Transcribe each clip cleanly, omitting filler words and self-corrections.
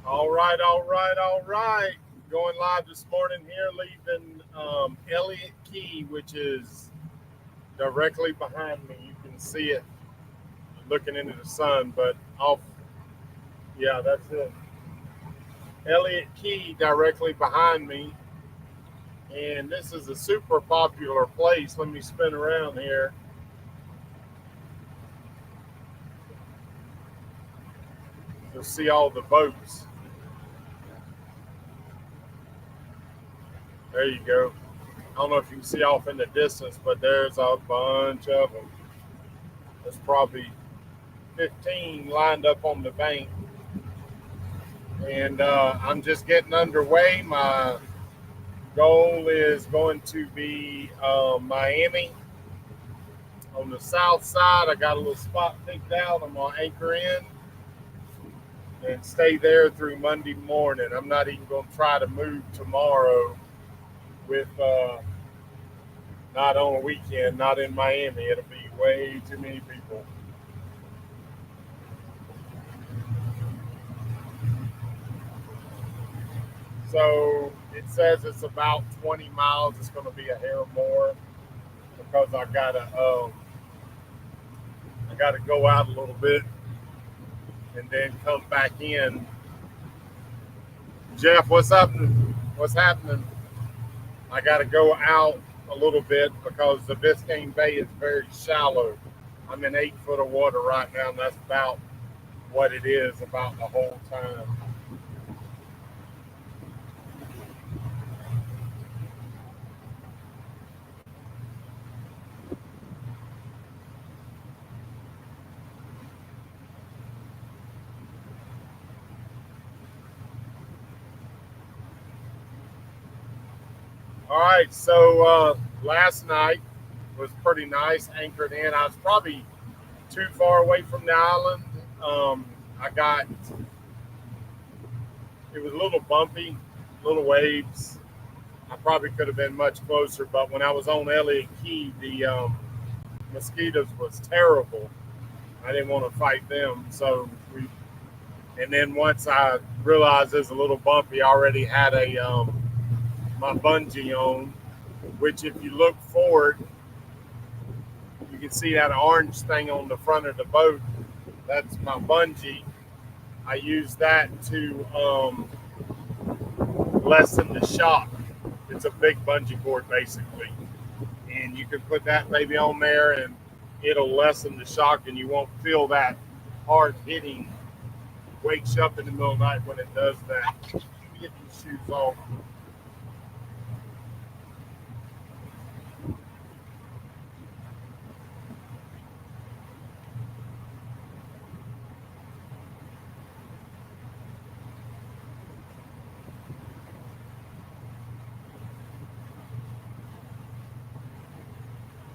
All right, all right, all right. Going live this morning here, leaving Elliot Key, which is directly behind me. You can see it looking into the sun, but off, yeah, that's it. Elliot Key directly behind me. And this is a super popular place. Let me spin around here. You'll see all the boats. There you go. I don't know if you can see off in the distance, but there's a bunch of them. There's probably 15 lined up on the bank. And I'm just getting underway. My goal is going to be Miami on the south side. I got a little spot picked out. I'm going to anchor in and stay there through Monday morning. I'm not even going to try to move tomorrow with not on a weekend, not in Miami. It'll be way too many people. So it says it's about 20 miles. It's going to be a hair more because I gotta go out a little bit and then come back in. Jeff, what's happening? What's happening? I gotta go out a little bit because the Biscayne Bay is very shallow. I'm in 8 foot of water right now, and that's about what it is about the whole time. All right, so last night was pretty nice, anchored in. I was probably too far away from the island. I got it was a little bumpy, little waves. I probably could have been much closer, but when I was on Elliot Key, the mosquitoes was terrible. I didn't want to fight them, so we. And then once I realized it was a little bumpy, I already had a my bungee on, which if you look forward, you can see that orange thing on the front of the boat. That's my bungee. I use that to lessen the shock. It's a big bungee cord basically, and you can put that baby on there, and it'll lessen the shock, and you won't feel that hard hitting. Wakes you up in the middle of the night when it does that. Let me get these shoes off.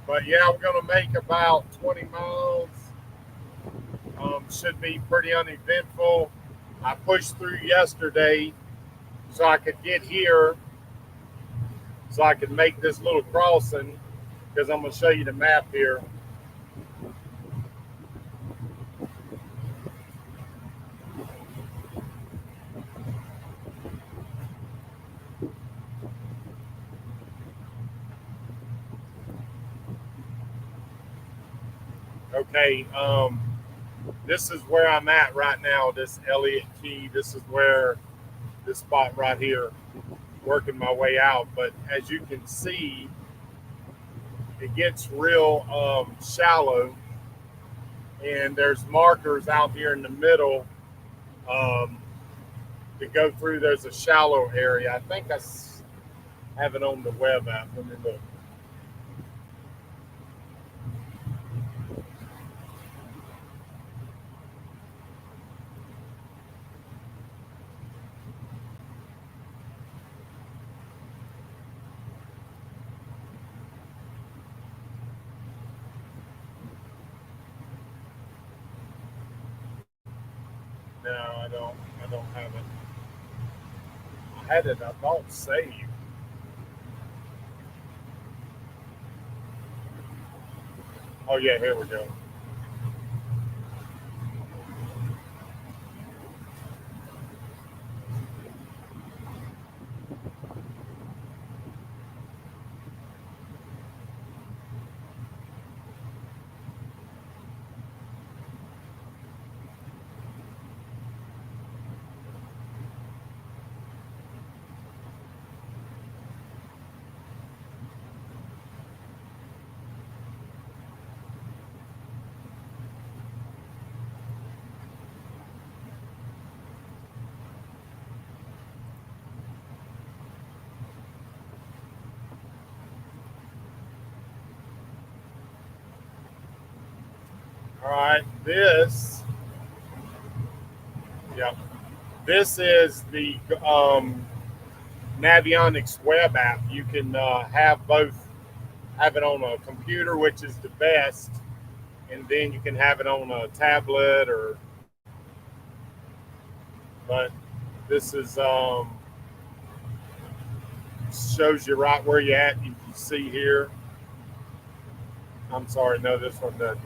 But yeah, we're gonna make about 20 miles. Should be pretty uneventful. I pushed through yesterday so I could get here, so I could make this little crossing. Because I'm gonna show you the map here. Okay, this is where I'm at right now. This Elliot Key. This is where this spot right here. Working my way out, but as you can see, it gets real shallow, and there's markers out here in the middle um, to go through. There's a shallow area. I think I have it on the web app. Let me look. No, I don't. I don't have it. I had it. I thought saved. Oh yeah, here we go. right, yeah, this is the Navionics web app. You can have it on a computer, which is the best, and then you can have it on a tablet but this is shows you right where you're at. You can see here. I'm sorry, no, this one doesn't.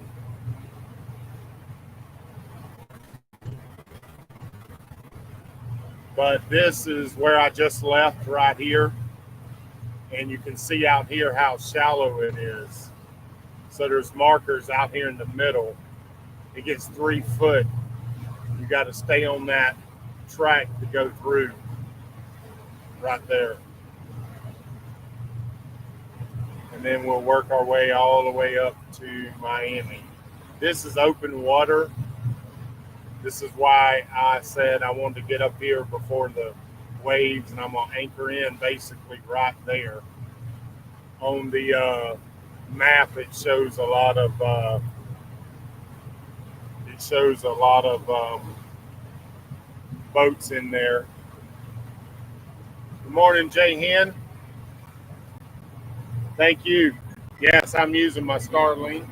But this is where I just left right here. And you can see out here how shallow it is. So there's markers out here in the middle. It gets 3 foot. You got to stay on that track to go through right there. And then we'll work our way all the way up to Miami. This is open water. This is why I said I wanted to get up here before the waves, and I'm going to anchor in basically right there. On the map, it shows a lot of boats in there. Good morning, Jay Hen. Thank you. Yes, I'm using my Starlink.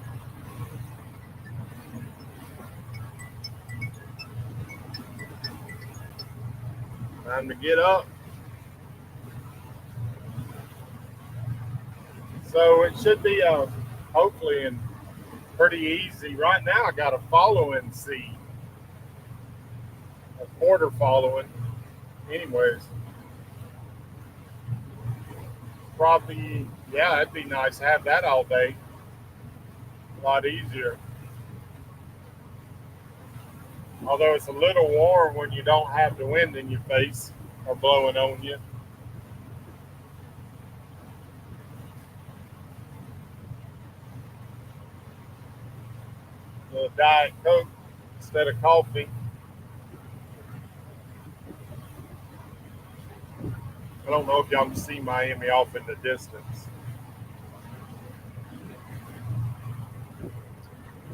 Time to get up. So it should be hopefully pretty easy. Right now I got a following seat, a quarter following. Anyways, probably, yeah, it'd be nice to have that all day. A lot easier. Although it's a little warm when you don't have the wind in your face or blowing on you. A little Diet Coke instead of coffee. I don't know if y'all can see Miami off in the distance.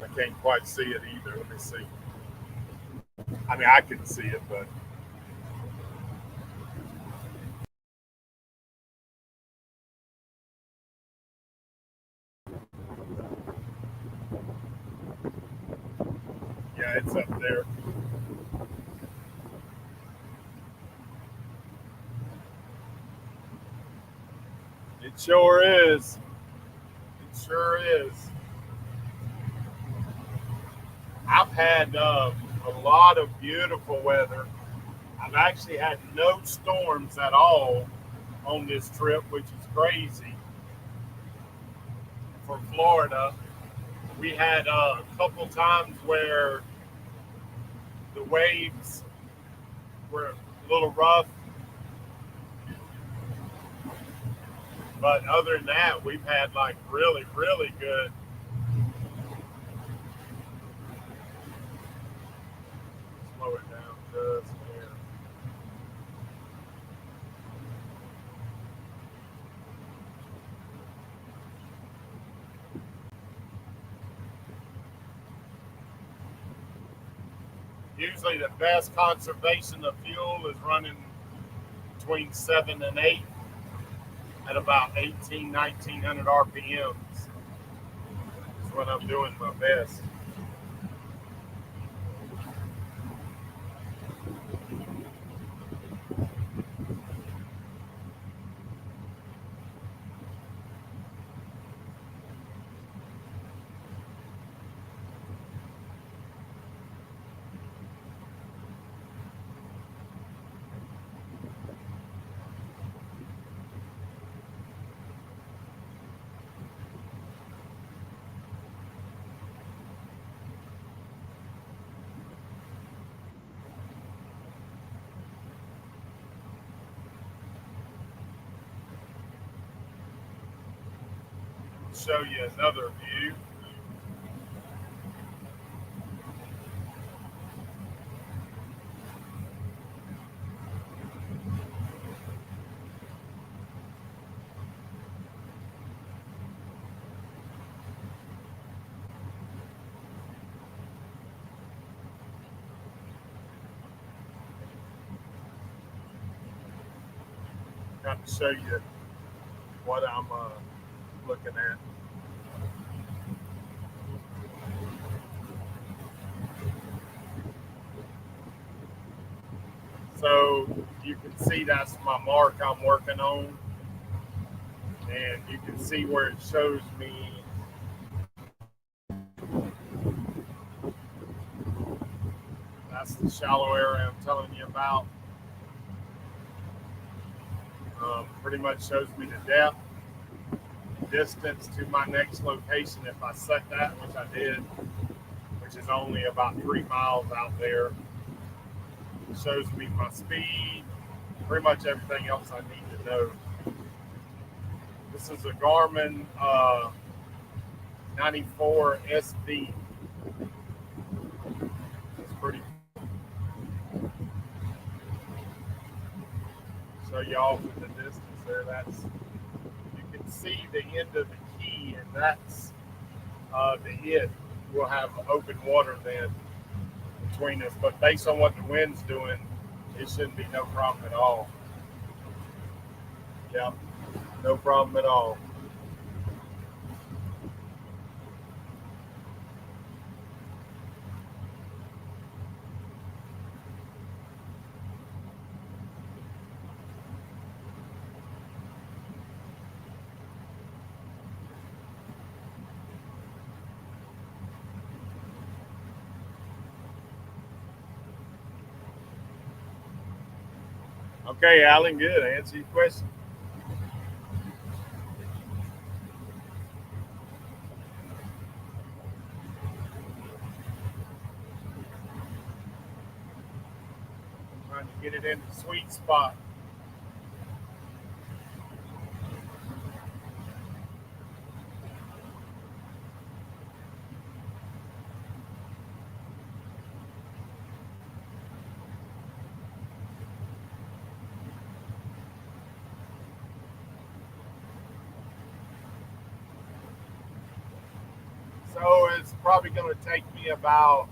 I can't quite see it either. Let me see. I mean, I can see it, but yeah, it's up there. It sure is. It sure is. I've had a lot of beautiful weather. I've actually had no storms at all on this trip, which is crazy. For Florida, we had a couple times where the waves were a little rough, but other than that, we've had like really, really good. Slow it down just here. Usually the best conservation of fuel is running between 7 and 8 at about 1900 RPMs. That's what I'm doing my best. Show you another view. kind of show you what I'm looking at. So you can see that's my mark I'm working on. And you can see where it shows me that's the shallow area I'm telling you about. Pretty much shows me the depth, distance to my next location if I set that, which I did, which is only about 3 miles out there. It shows me my speed, pretty much everything else I need to know. This is a Garmin 94 SV. It's pretty cool. Show you off in the distance there. That's, you can see the end of the key, and that's the it. We'll have open water then between us, but based on what the wind's doing, it shouldn't be no problem at all. Yep, no problem at all. Okay, Alan, good. Answer your question. Trying to get it in the sweet spot. So it's probably going to take me about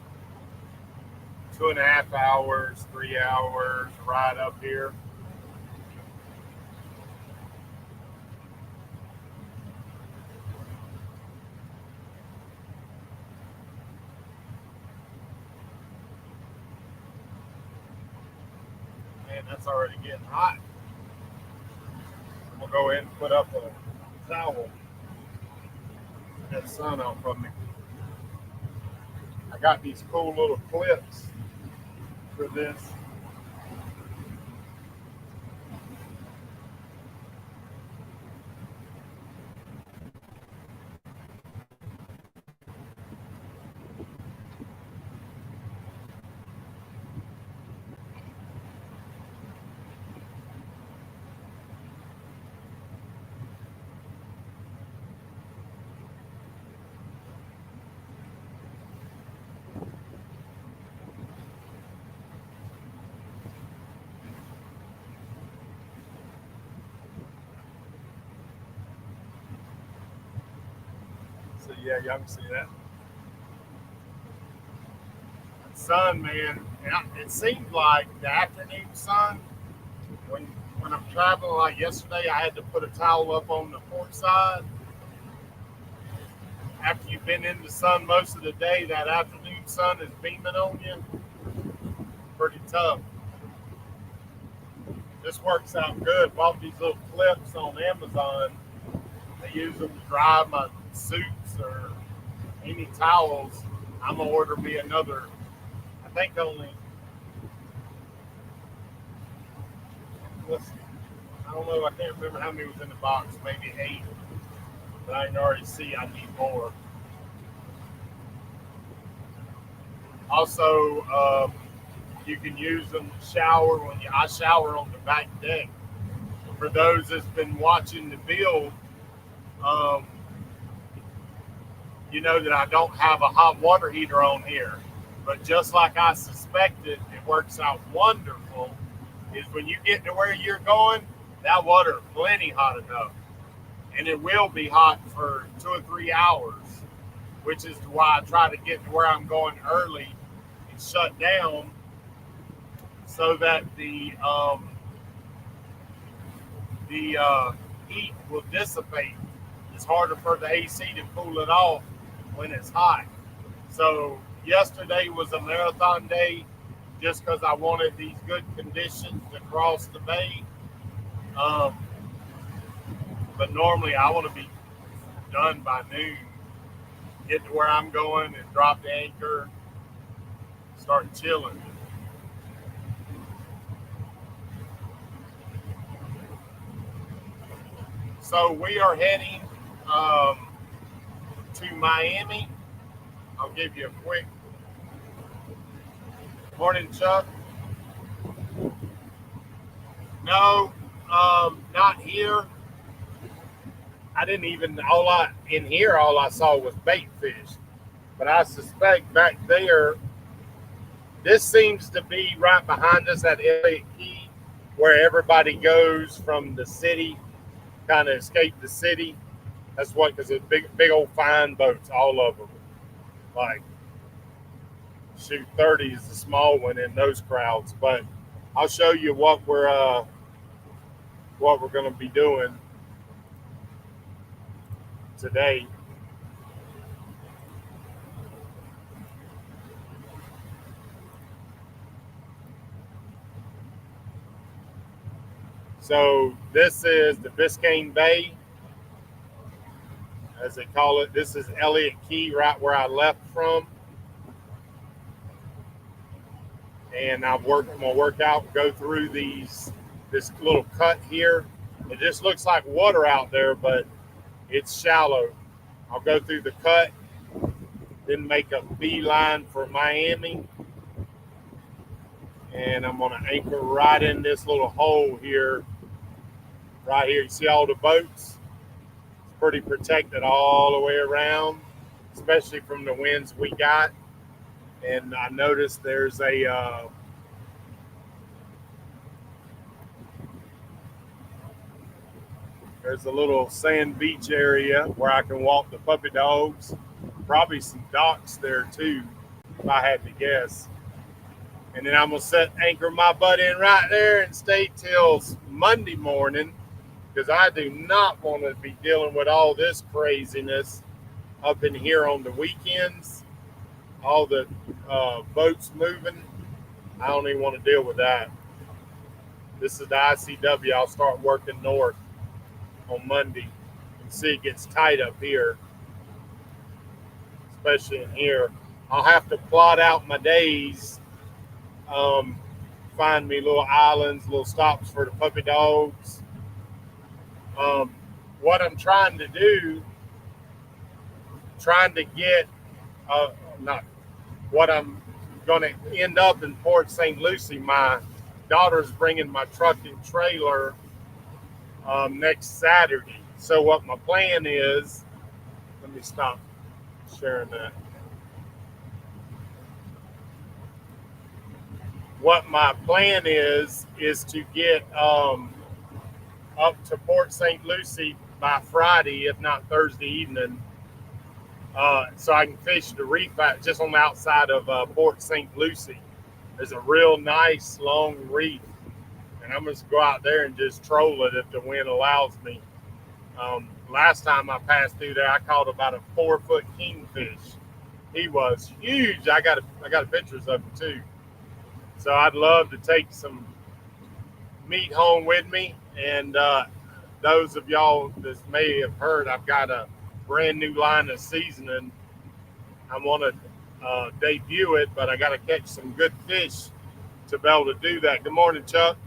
2.5 hours, 3 hours right up here. Man, that's already getting hot. I'm going to go ahead and put up a towel. Get the sun off of me. I got these cool little clips for this. So yeah, y'all can see that. Sun, man, it seems like the afternoon sun, when I'm traveling, like yesterday, I had to put a towel up on the port side. After you've been in the sun most of the day, that afternoon sun is beaming on you. Pretty tough. This works out good. Bought these little clips on Amazon. I use them to dry my suits or any towels. I'm gonna order me another. I think only. I don't know. I can't remember how many was in the box. Maybe 8. But I can already see I need more. Also, you can use them to shower when I shower on the back deck. For those that's been watching the build, you know that I don't have a hot water heater on here. But just like I suspected, it works out wonderful. Is when you get to where you're going, that water is plenty hot enough. And it will be hot for 2 or 3 hours, which is why I try to get to where I'm going early and shut down so that the the heat will dissipate. It's harder for the AC to cool it off when it's hot. So yesterday was a marathon day just because I wanted these good conditions to cross the bay. Um, but normally I want to be done by noon, get to where I'm going and drop the anchor, start chilling. So we are heading to Miami. I'll give you a quick morning, Chuck. No, not here. I didn't even, all I saw was bait fish. But I suspect back there, this seems to be right behind us at Elliot Key, where everybody goes from the city, kind of escape the city. That's what, because it's big old fine boats, all of them. Like, shoot, 30 is the small one in those crowds. But I'll show you what we're going to be doing today. So this is the Biscayne Bay, as they call it. This is Elliot Key, right where I left from. And I'm going to work out, go through this little cut here. It just looks like water out there, but it's shallow. I'll go through the cut, then make a beeline for Miami. And I'm going to anchor right in this little hole here. Right here, you see all the boats? It's pretty protected all the way around, especially from the winds we got. And I noticed there's a little sand beach area where I can walk the puppy dogs. Probably some docks there too, if I had to guess. And then I'm gonna anchor my butt in right there and stay till Monday morning, because I do not want to be dealing with all this craziness up in here on the weekends. All the boats moving. I don't even want to deal with that. This is the ICW. I'll start working north on Monday. You can see it gets tight up here, especially in here. I'll have to plot out my days, find me little islands, little stops for the puppy dogs. What I'm trying to do, what I'm going to end up in Port St. Lucie. My daughter's bringing my truck and trailer next Saturday. So what my plan is, let me stop sharing that. What my plan is to get up to Port St. Lucie by Friday, if not Thursday evening, so I can fish the reef just on the outside of Port St. Lucie. There's a real nice long reef, and I'm just go out there and just troll it if the wind allows me. Last time I passed through there, I caught about a 4-foot kingfish. He was huge. I got pictures of him too. So I'd love to take some meat home with me. And those of y'all that may have heard, I've got a brand new line of seasoning. I want to debut it, but I got to catch some good fish to be able to do that. Good morning, Chuck.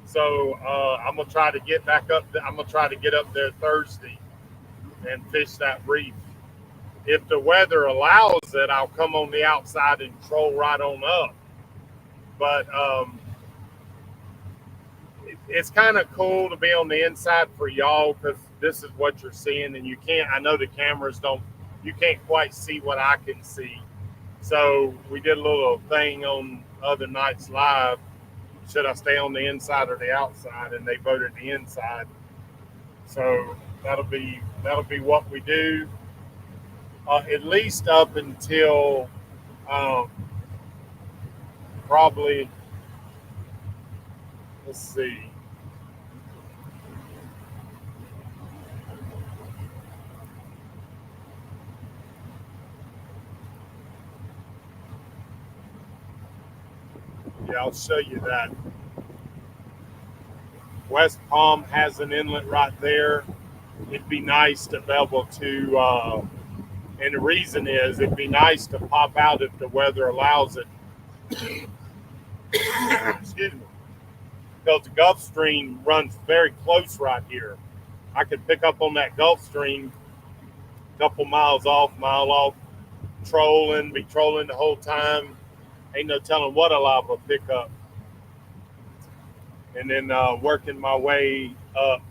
So I'm gonna try to get back up. I'm gonna try to get up there Thursday and fish that reef. If the weather allows it, I'll come on the outside and troll right on up. But it's kind of cool to be on the inside for y'all, because this is what you're seeing, and you can't. I know the cameras don't. You can't quite see what I can see. So we did a little thing on other nights live. Should I stay on the inside or the outside? And they voted the inside. So that'll be what we do, at least up until probably, let's see, Yeah, I'll show you that. West Palm has an inlet right there. It'd be nice to be able to, and the reason is it'd be nice to pop out if the weather allows it. Excuse me. Because the Gulf Stream runs very close right here. I could pick up on that Gulf Stream a couple mile off, be trolling the whole time. Ain't no telling what I'll liable to pick up. And then working my way up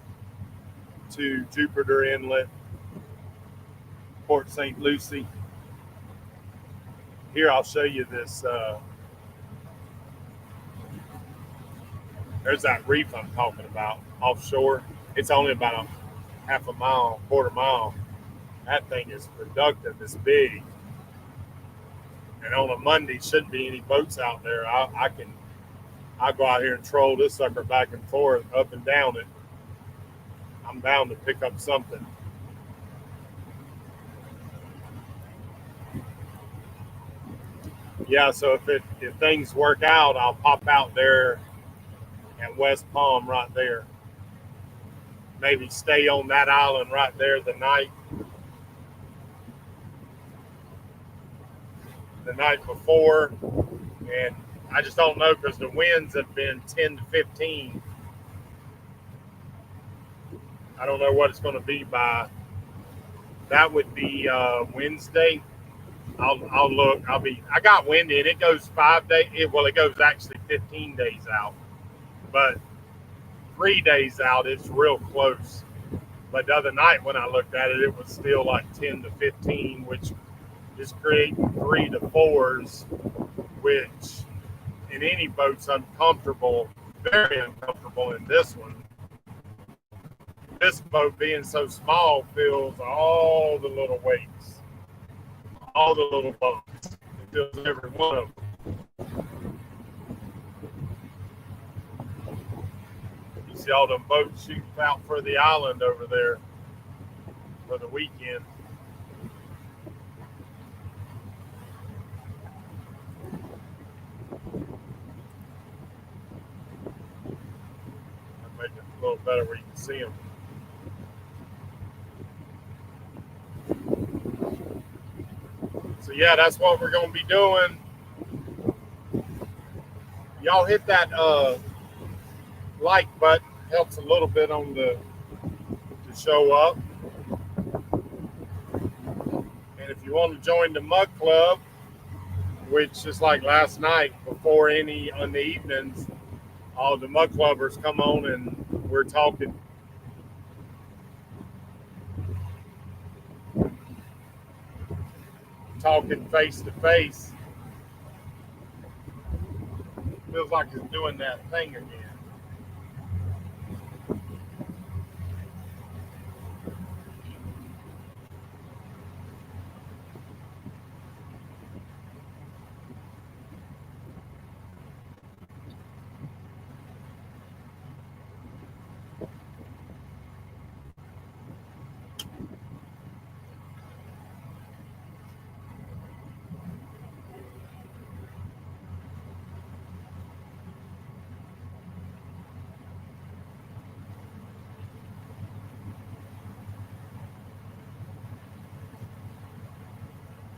to Jupiter Inlet, Port St. Lucie. Here, I'll show you this. There's that reef I'm talking about offshore. It's only about a half a mile, quarter mile. That thing is productive. It's big. And on a Monday, shouldn't be any boats out there. I'll go out here and troll this sucker back and forth, up and down it. I'm bound to pick up something. Yeah, so if things work out, I'll pop out there at West Palm right there. Maybe stay on that island right there the night before. And I just don't know because the winds have been 10 to 15. I don't know what it's going to be by. That would be Wednesday. I'll look. I got wind in. It goes 5 days. It goes actually 15 days out. But 3 days out, it's real close. But the other night when I looked at it, it was still like 10 to 15, which is creating 3 to 4s, which in any boat's uncomfortable, very uncomfortable in this one. This boat being so small feels all the little weights, all the little boats. It feels every one of them. You see all them boats shooting out for the island over there for the weekend. I'll make it a little better where you can see them. So yeah, that's what we're going to be doing. Y'all hit that like button. Helps a little bit on to show up. And if you want to join the Mug Club, which is like last night before on the evenings, all the Mug Clubbers come on and we're talking. Talking face to face. Feels like it's doing that thing again.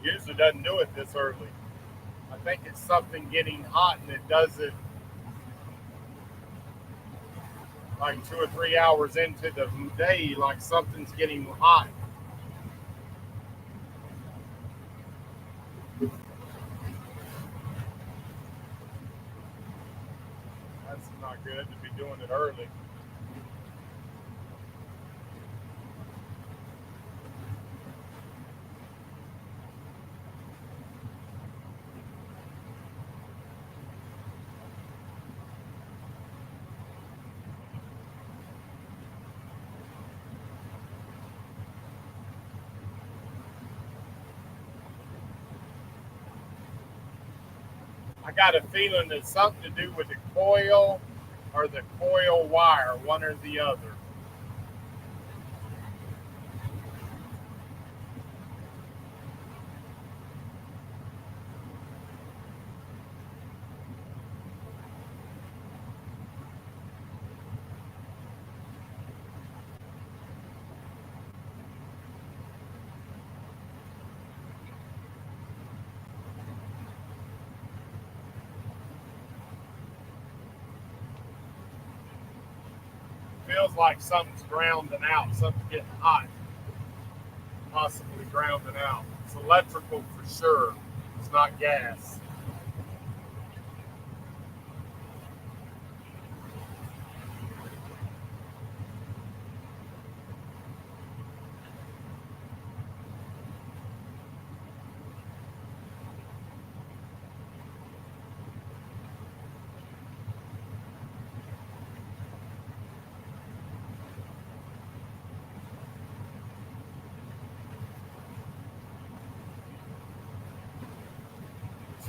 Usually doesn't do it this early. I think it's something getting hot and it does it like 2 or 3 hours into the day, like something's getting hot. That's not good to be doing it early. I got a feeling it's something to do with the coil or the coil wire, one or the other. smells like something's grounding out, something's getting hot, possibly grounding out. It's electrical for sure. It's not gas.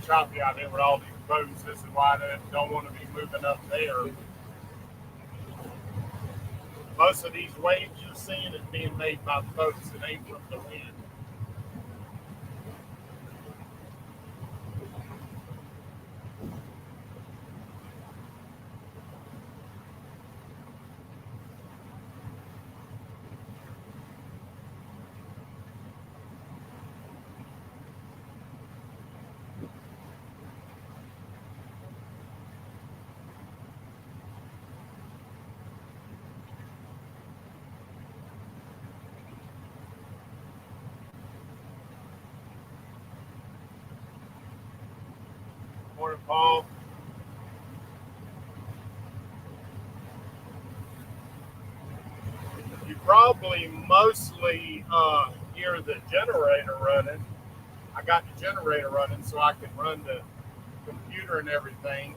Choppy out here with all these boats. This is why I don't want to be moving up there. Most of these waves you're seeing is being made by the boats. It ain't from the wind. Morning, Paul. You probably mostly hear the generator running. I got the generator running so I can run the computer and everything.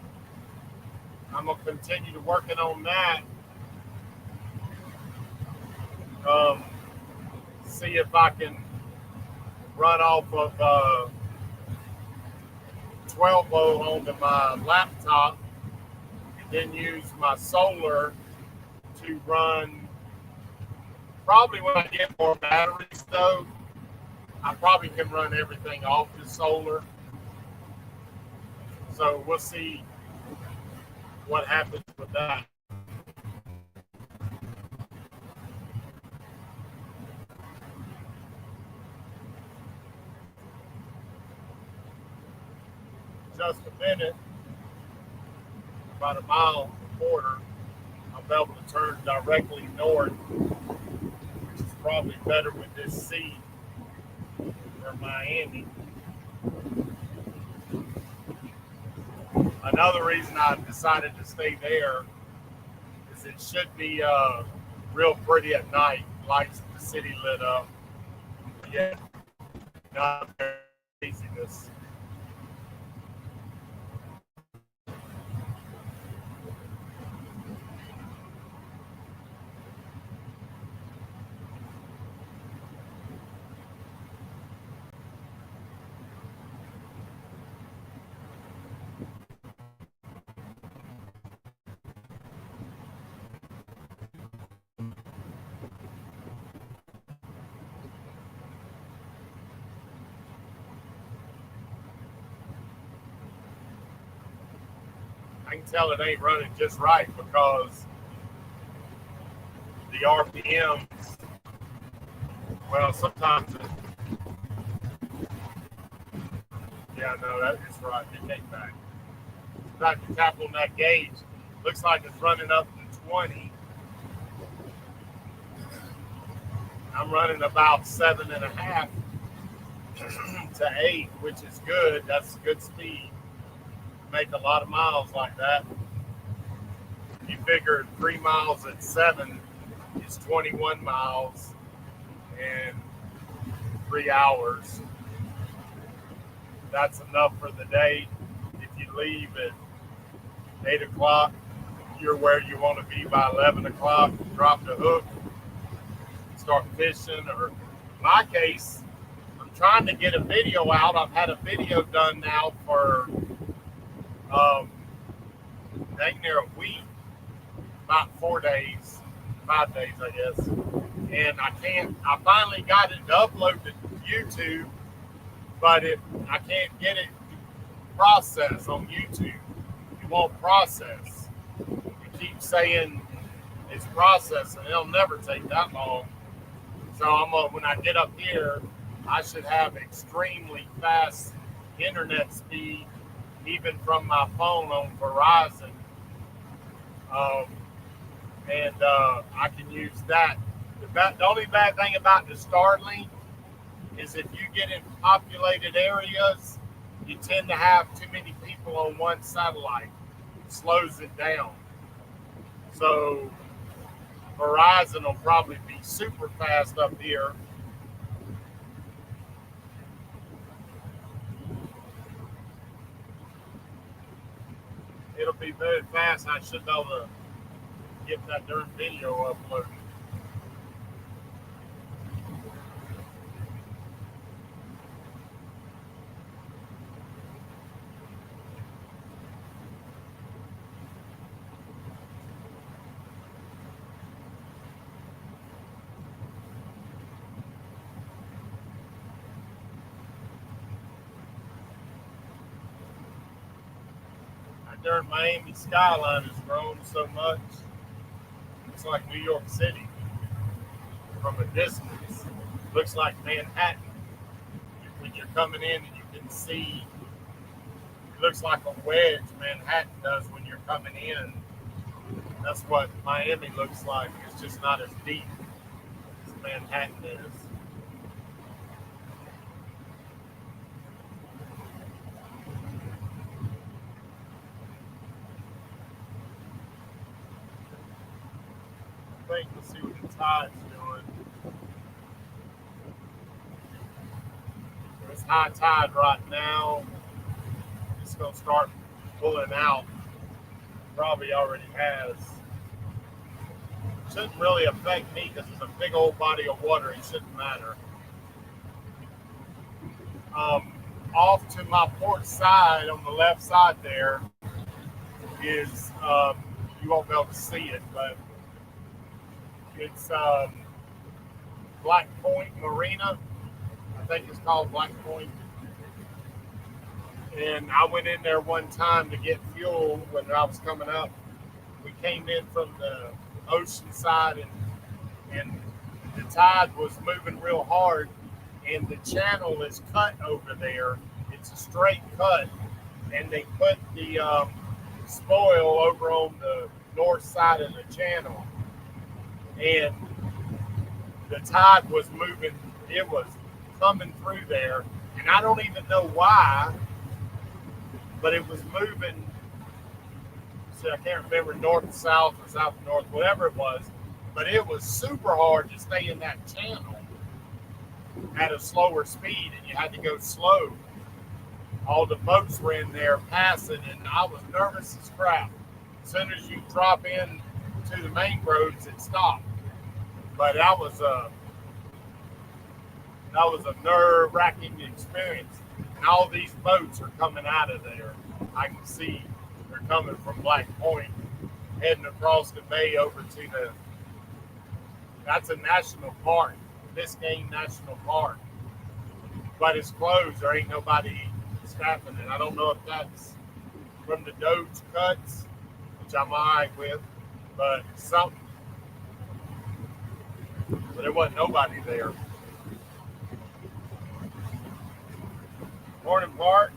I'm going to continue to working on that. See if I can run off of 12 volt onto my laptop and then use my solar to run. Probably when I get more batteries though, I probably can run everything off the solar. So we'll see what happens with that. Just a minute, about a mile and a quarter, I'll be able to turn directly north, which is probably better with this sea for Miami. Another reason I decided to stay there is it should be real pretty at night, lights the city lit up. Yeah, not craziness. I can tell it ain't running just right because the RPMs, well, sometimes yeah, no, that is right. It came back. In fact, you tap on that gauge, looks like it's running up to 20. I'm running about 7.5 to 8, which is good. That's good speed. Make a lot of miles like that. You figure 3 miles at 7 is 21 miles in 3 hours. That's enough for the day. If you leave at 8 o'clock, you're where you want to be by 11 o'clock. Drop the hook, start fishing. Or in my case, I'm trying to get a video out. I've had a video done now for dang near a week, about 4 days, 5 days, I guess. And I finally got it to upload to YouTube, but I can't get it to process on YouTube. It won't process. It keeps saying it's processing. It'll never take that long. So when I get up here, I should have extremely fast internet speed, even from my phone on Verizon. and I can use that. The only bad thing about the Starlink is if you get in populated areas, you tend to have too many people on one satellite. It slows it down. So Verizon will probably be super fast up here. It'll be very fast. I should be able to get that darn video uploaded. Darn Miami skyline has grown so much. It's like New York City from a distance. Looks like Manhattan. When you're coming in and you can see, it looks like a wedge Manhattan does when you're coming in. That's what Miami looks like. It's just not as deep as Manhattan is. Let's see what the tide's doing. It's high tide right now. It's going to start pulling out. Probably already has. Shouldn't really affect me because it's a big old body of water. It shouldn't matter. Off to my port side on the left side there is, you won't be able to see it, but it's Black Point Marina. I think it's called Black Point. And I went in there one time to get fuel when I was coming up. We came in from the ocean side, and the tide was moving real hard, and the channel is cut over there. It's a straight cut, and they put the spoil over on the north side of the channel. And the tide was moving, it was coming through there, and I don't even know why, but it was moving. So I can't remember north to south or south to north, whatever it was, but it was super hard to stay in that channel at a slower speed, and you had to go slow. All the boats were in there passing, and I was nervous as crap. As soon as you drop in to the main roads, it stopped. But that was a nerve-wracking experience. And all these boats are coming out of there. I can see they're coming from Black Point, heading across the bay over to that's a national park, Biscayne National Park. But it's closed. There ain't nobody staffing it. I don't know if that's from the Doge cuts, which I'm all right with, but something. But there wasn't nobody there. Morning, Bart.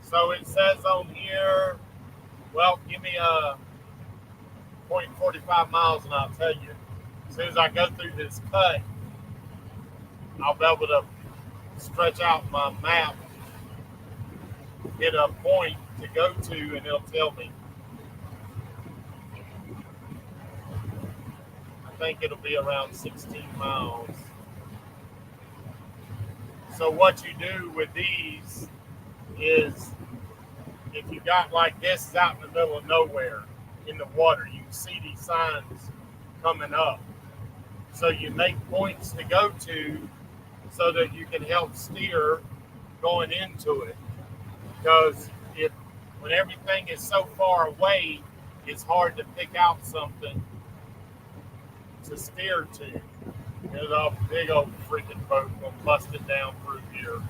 So it says on here, well, give me a 0.45 miles and I'll tell you. As soon as I go through this cut, I'll be able to stretch out my map, hit a point to go to, and it'll tell me. I think it'll be around 16 miles. So what you do with these is, if you got like this is out in the middle of nowhere in the water, you can see these signs coming up. So you make points to go to so that you can help steer going into it. Because when everything is so far away, it's hard to pick out something to steer to. There's a big old freaking boat gonna bust it down through here.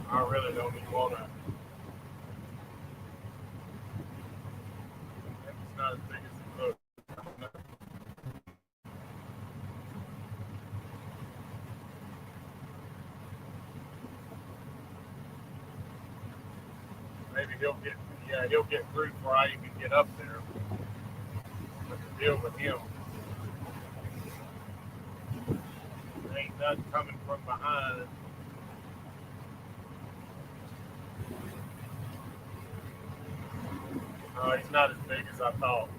I really don't even want to. It's not as big as it looks. he'll get through before I even get up there. But the deal with him, there ain't nothing coming from behind. He's not as big as I thought.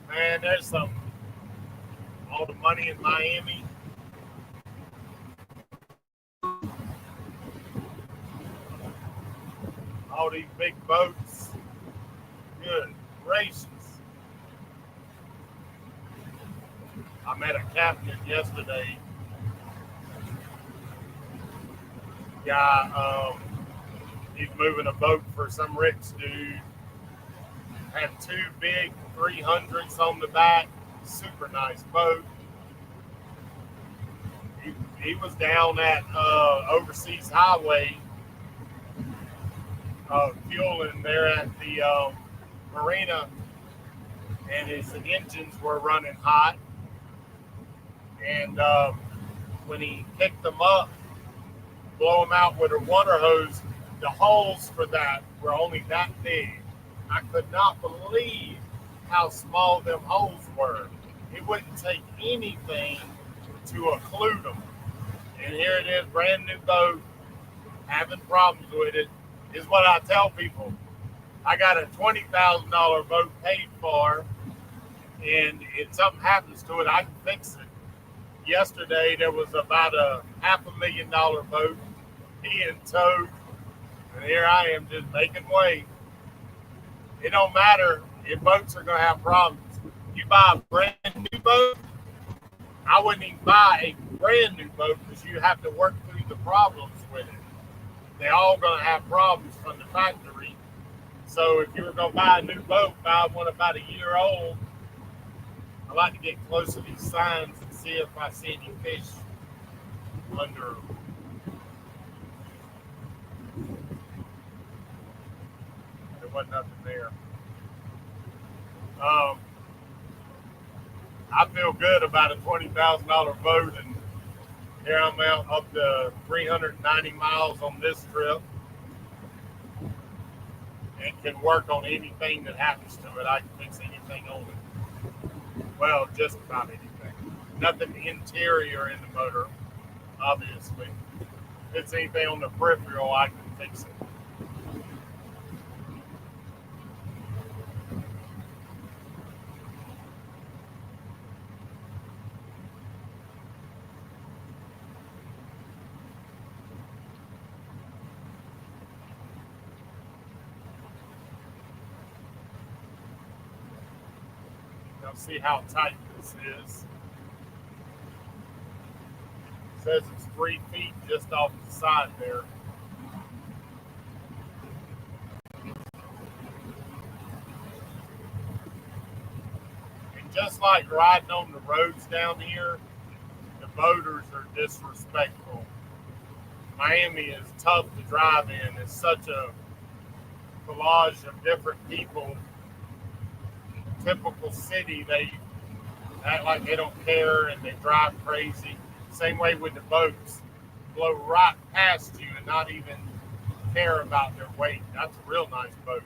Man, there's all the money in Miami. All these big boats. Good gracious. I met a captain yesterday. Guy, he's moving a boat for some rich dude. Had two big 300s on the back. Super nice boat. He was down at Overseas Highway fueling there at the marina, and his engines were running hot. And when he picked them up, blow them out with a water hose, the holes for that were only that big. I could not believe how small them holes were. It wouldn't take anything to occlude them. And here it is, brand new boat, having problems with it. Is what I tell people. I got a $20,000 boat paid for, and if something happens to it, I can fix it. Yesterday, there was about a $500,000 boat being towed, and here I am just making way. It don't matter if boats are going to have problems. You buy a brand new boat, I wouldn't even buy a brand new boat because you have to work through the problems with it. They're all going to have problems from the factory. So if you were going to buy a new boat, buy one about a year old. I like to get close to these signs and see if I see any fish under them. There wasn't nothing there. I feel good about a $20,000 boat, and here I'm out up to 390 miles on this trip, and can work on anything that happens to it. I can fix anything on it. Well, just about anything. Nothing interior in the motor, obviously. If it's anything on the peripheral, I can fix it. See how tight this is. It says it's 3 feet just off the side there. And just like riding on the roads down here, the boaters are disrespectful. Miami is tough to drive in. It's such a collage of different people. Typical city, they act like they don't care and they drive crazy. Same way with the boats. Blow right past you and not even care about their weight. That's a real nice boat.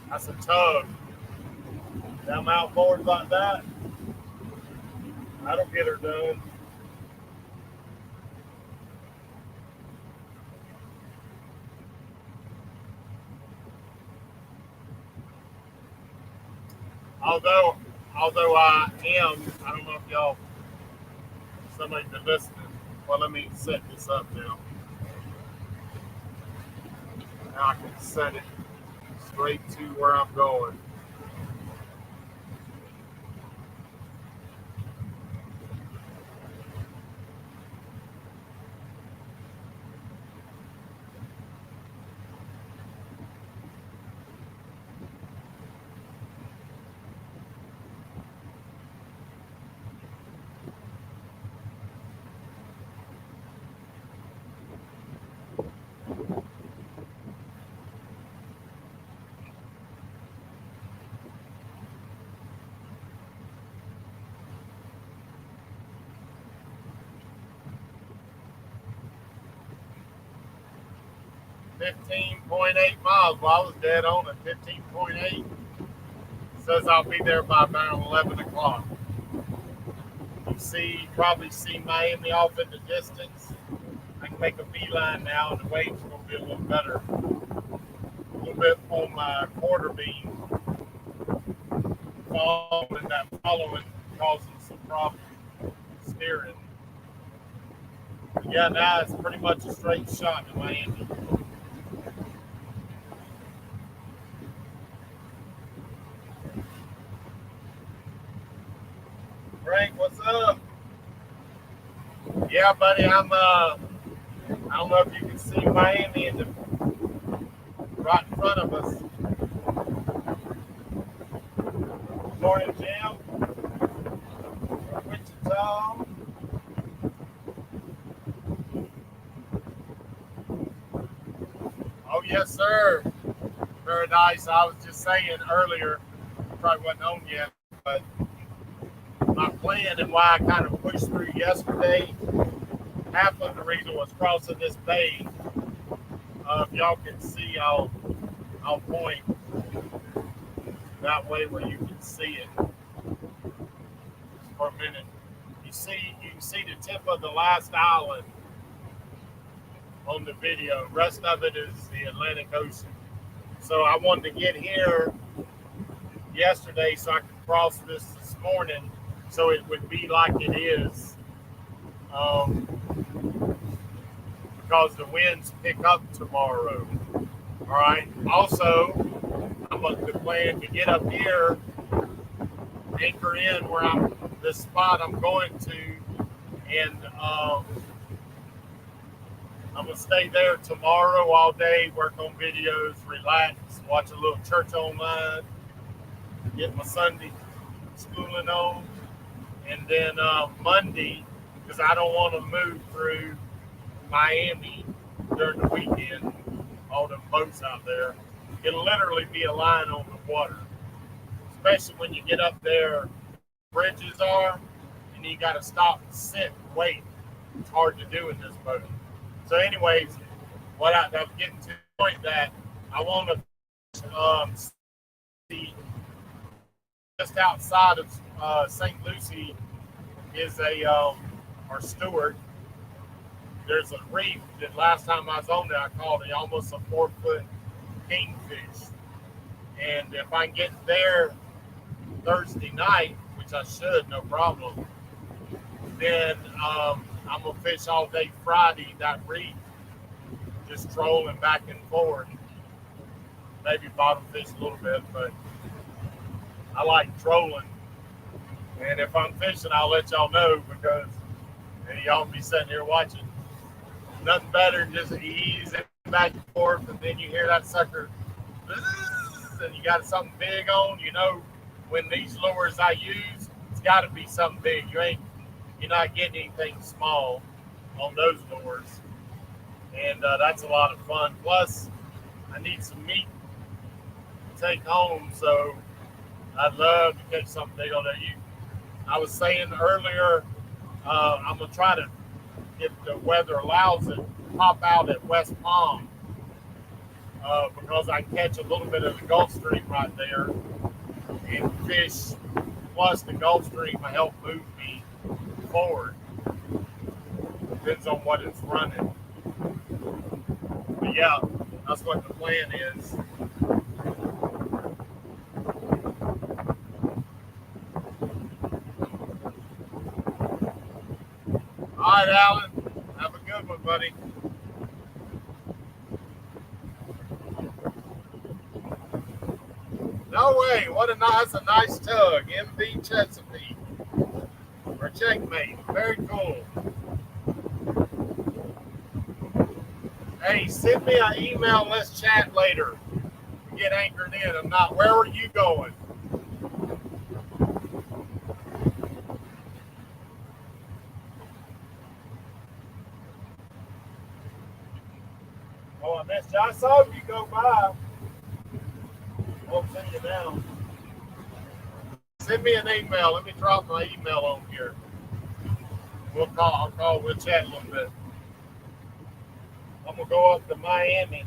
That's a tug. Them outboards like that, that'll get her done. Although I don't know if y'all, somebody's been listening. Well, let me set this up now. Now I can set it straight to where I'm going. 15.8 miles. Well, I was dead on at 15.8. Says I'll be there by about 11 o'clock. You probably see Miami off in the distance. I can make a beeline now, and the waves are going to be a little better. A little bit on my quarter beam. Following causing some problems steering. But yeah, now it's pretty much a straight shot to Miami. Frank, what's up? Yeah, buddy, I don't know if you can see Miami right in front of us. Good morning, Jim. Wichita. Oh, yes, sir. Very nice. I was just saying earlier, probably wasn't on yet, but my plan and why I kind of pushed through yesterday, half of the reason was crossing this bay. If y'all can see, I'll point that way where you can see it for a minute. You can see the tip of the last island on the video. The rest of it is the Atlantic Ocean. So I wanted to get here yesterday so I could cross this morning so it would be like it is. Because the winds pick up tomorrow. All right. Also, I'm going to plan to get up here, anchor in where this spot I'm going to, and I'm going to stay there tomorrow all day, work on videos, relax, watch a little church online, get my Sunday schooling on, and then Monday, because I don't want to move through Miami during the weekend, all the boats out there. It'll literally be a line on the water, especially when you get up there, bridges are, and you got to stop, sit, wait. It's hard to do in this boat. So anyways, I'm getting to the point that I want to see just outside of St. Lucie is our Stewart. There's a reef that last time I was on there, I called it almost a 4-foot kingfish. And if I can get there Thursday night, which I should, no problem, then I'm going to fish all day Friday, that reef, just trolling back and forth. Maybe bottom fish a little bit, but I like trolling. And if I'm fishing, I'll let y'all know because y'all be sitting here watching. Nothing better than just ease it back and forth, and then you hear that sucker, and you got something big on. You know, when these lures I use, it's got to be something big. You're not getting anything small on those lures, and that's a lot of fun. Plus, I need some meat to take home, so I'd love to catch something big on that. I was saying earlier, I'm gonna try to, if the weather allows it, pop out at West Palm because I can catch a little bit of the Gulf Stream right there and fish. Plus, the Gulf Stream will help move me forward. Depends on what it's running. But yeah, that's what the plan is. All right, Alan. Have a good one, buddy. No way. That's a nice tug. MV Chesapeake. Or Checkmate. Very cool. Hey, send me an email. Let's chat later. Get anchored in. Where are you going? Oh, I missed you. I saw you go by. Won't send you down. Send me an email. Let me drop my email on here. We'll chat a little bit. I'm gonna go up to Miami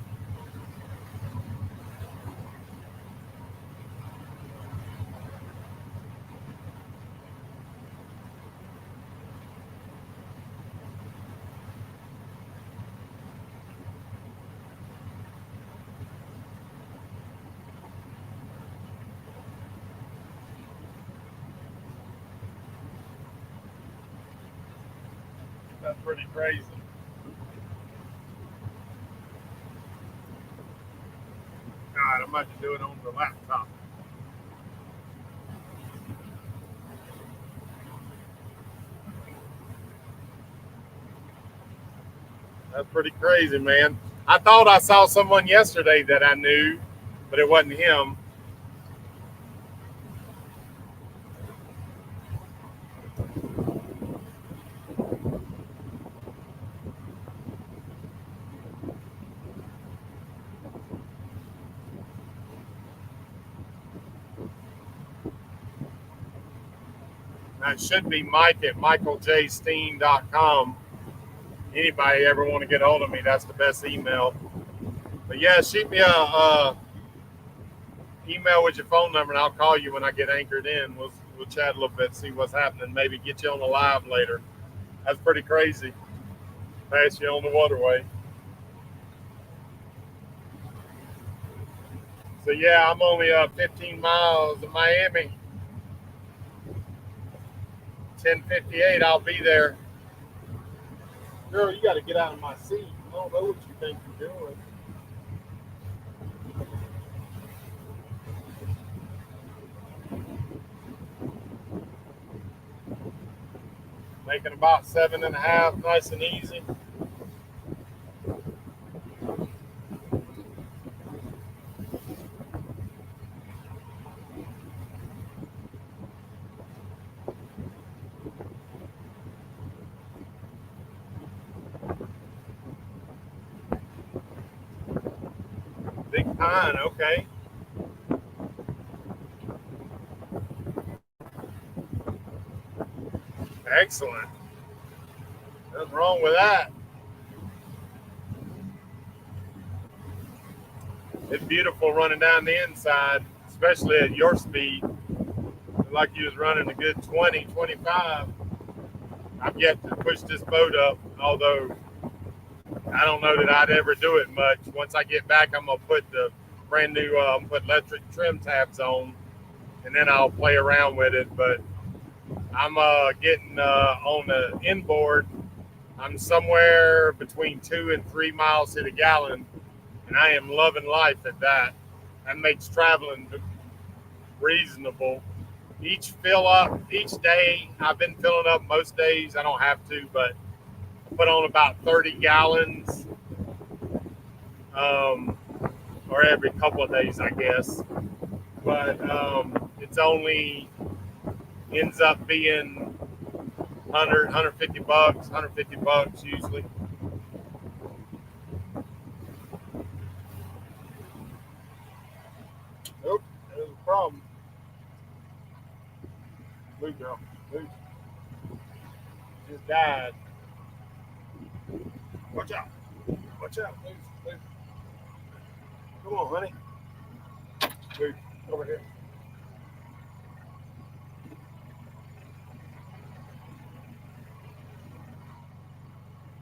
That's pretty crazy. God, I might do it on the laptop. That's pretty crazy, man. I thought I saw someone yesterday that I knew, but it wasn't him. That should be Mike at michaeljsteen.com. Anybody ever want to get hold of me, that's the best email. But yeah, shoot me a email with your phone number, and I'll call you when I get anchored in. We'll chat a little bit, see what's happening. Maybe get you on the live later. That's pretty crazy. Pass you on the waterway. So yeah, I'm only 15 miles of Miami. 10:58. I'll be there. Girl, you got to get out of my seat. I don't know what you think you're doing. Making about 7.5, nice and easy. Big Pine, okay. Excellent. Nothing wrong with that. It's beautiful running down the inside, especially at your speed. Like you was running a good 20, 25. I've yet to push this boat up, although I don't know that I'd ever do it much. Once I get back, I'm going to put the brand new put electric trim tabs on, and then I'll play around with it. But I'm getting on the inboard. I'm somewhere between 2 and 3 miles to the gallon, and I am loving life at that. That makes traveling reasonable. Each fill up, each day, I've been filling up most days. I don't have to, but I put on about 30 gallons, or every couple of days, I guess. But it's only ends up being 100, 150 bucks, 150 bucks usually. Nope, there's a problem. Move, girl. Move. Just died. Watch out. Watch out. Move. Move. Come on, honey. Move. Over here.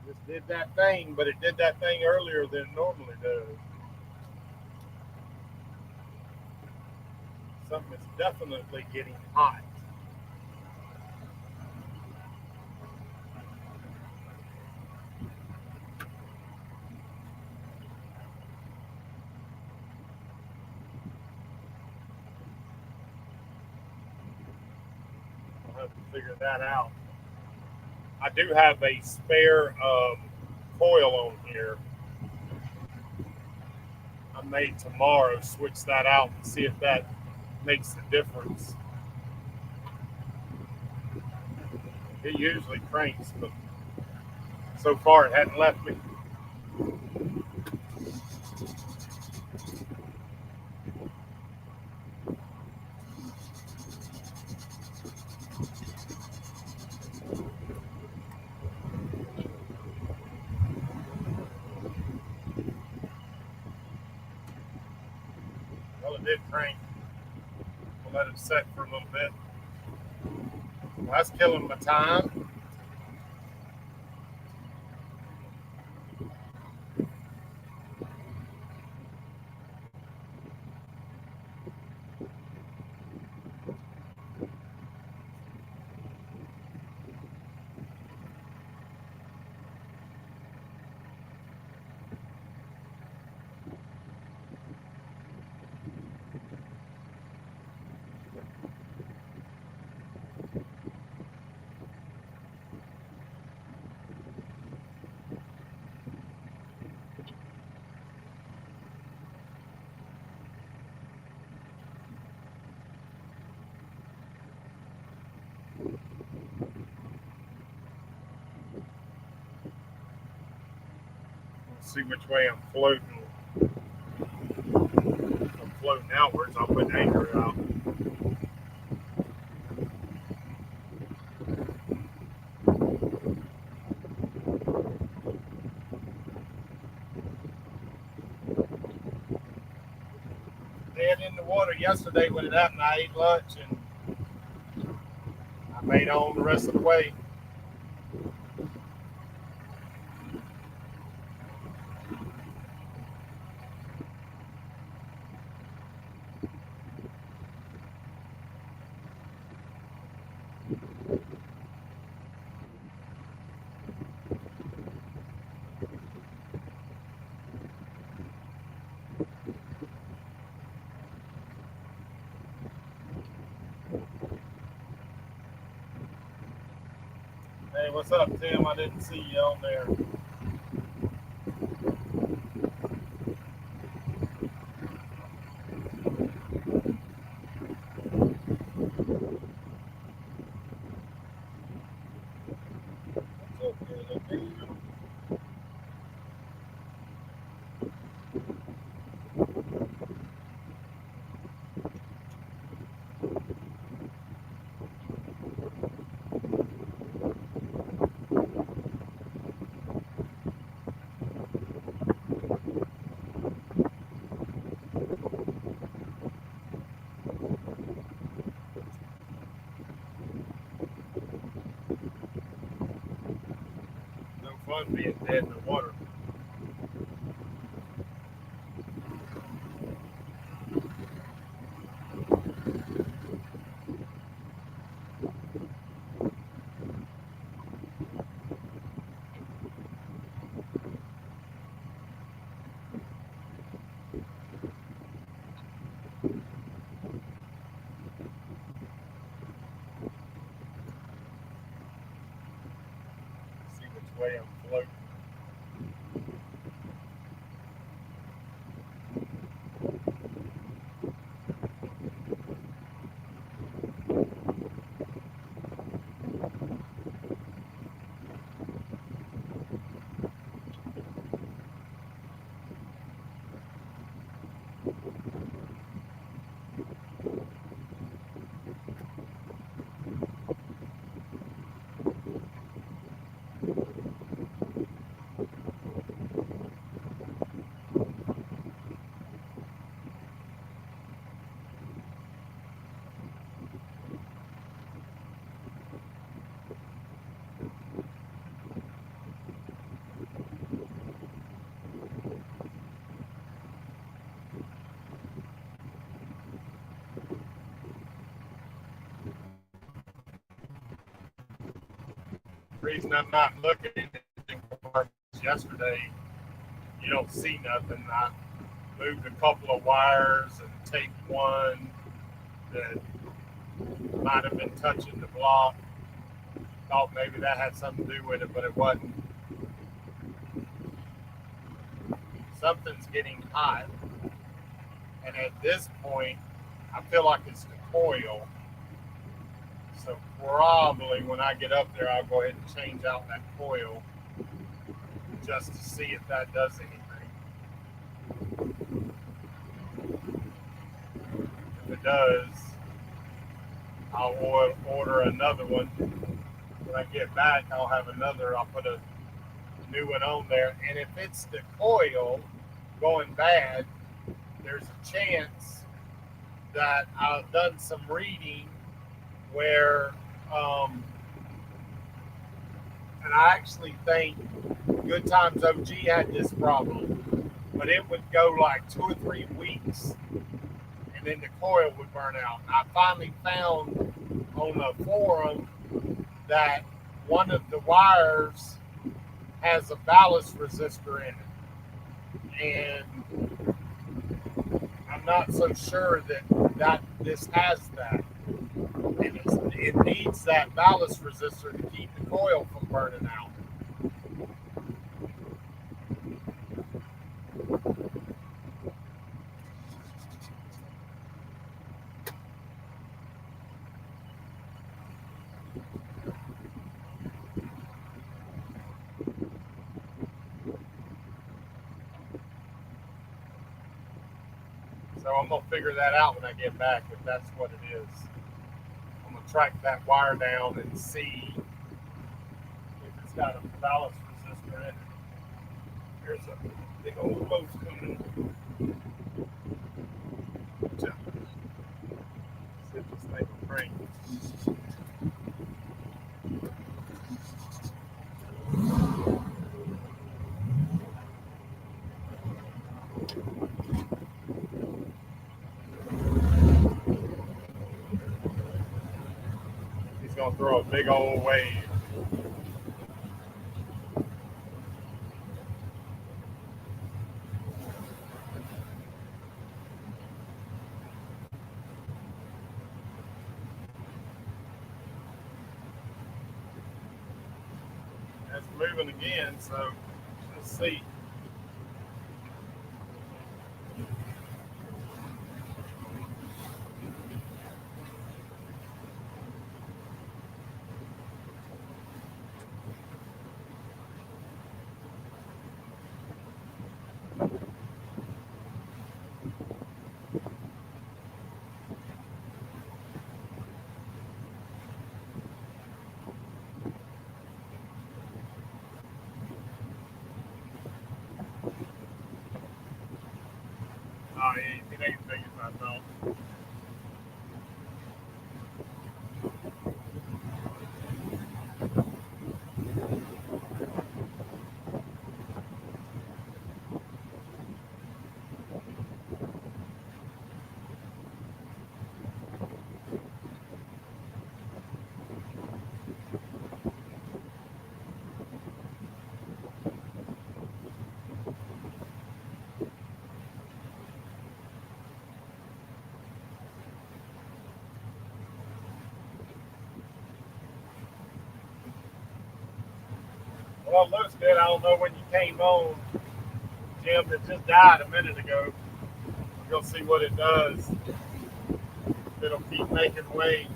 Just did that thing, but it did that thing earlier than it normally does. Something is definitely getting hot. I'll have to figure that out. I do have a spare coil on here. I may tomorrow switch that out and see if that makes a difference. It usually cranks, but so far it hadn't left me. Well, it did crank. We'll let it set for a little bit. Well, that's killing my time. Let's see which way I'm floating. If I'm floating outwards, I'll put anchor out. Dead in the water yesterday when it happened. I ate lunch and I made on the rest of the way. Hey, what's up, Tim? I didn't see you on there. No fun being dead in the water. See which way I'm floating. The reason I'm not looking at anything yesterday, you don't see nothing. I moved a couple of wires and taped one that might have been touching the block. Thought maybe that had something to do with it, but it wasn't. Something's getting hot, and at this point, I feel like it's the coil. So probably when I get up there, I'll go ahead and change out that coil just to see if that does anything. If it does, I'll order another one. When I get back, I'll have another. I'll put a new one on there. And if it's the coil going bad, there's a chance that I've done some reading where, and I actually think Good Times OG had this problem, but it would go like 2 or 3 weeks and then the coil would burn out. And I finally found on a forum that one of the wires has a ballast resistor in it. And I'm not so sure that this has that. And it needs that ballast resistor to keep the coil from burning out. So I'm gonna figure that out when I get back if that's what it is. I'm gonna track that wire down and see if it's got a ballast resistor in it. There's a big old boat coming. Watch out. See if this thing will crank. He's gonna throw a big old wave. It's moving again, so let's see. Oh, it ain't as big as I thought. Well, looks good. I don't know when you came on, Jim. It just died a minute ago. We'll see what it does. It'll keep making way.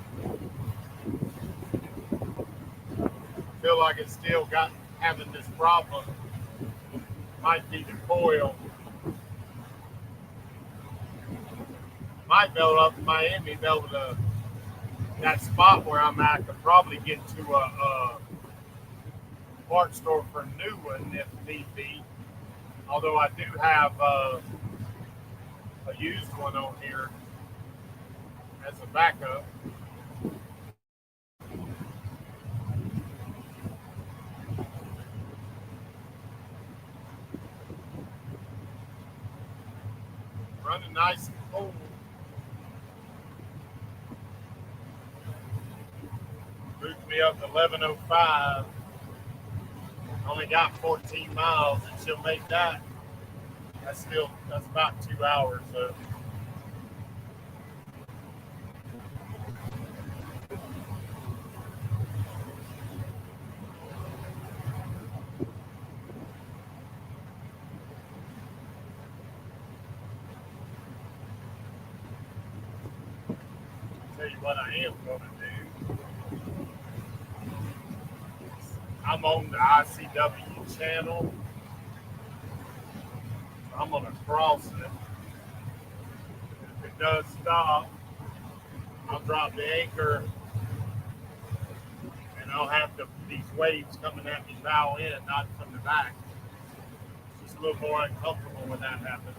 Feel like it's still got having this problem. Might be the coil. Might be able up in Miami, be able to that spot where I'm at could probably get to a parts store for a new one if need be. Although I do have a used one on here as a backup. Running nice and cool. Moved me up to 11:05. Only got 14 miles, and she'll make that. That's about 2 hours. So. Tell you what I am going to do. I'm on the ICW channel. I'm going to cross it. If it does stop, I'll drop the anchor, and I'll have these waves coming at me bow in, not from the back. It's just a little more uncomfortable when that happens.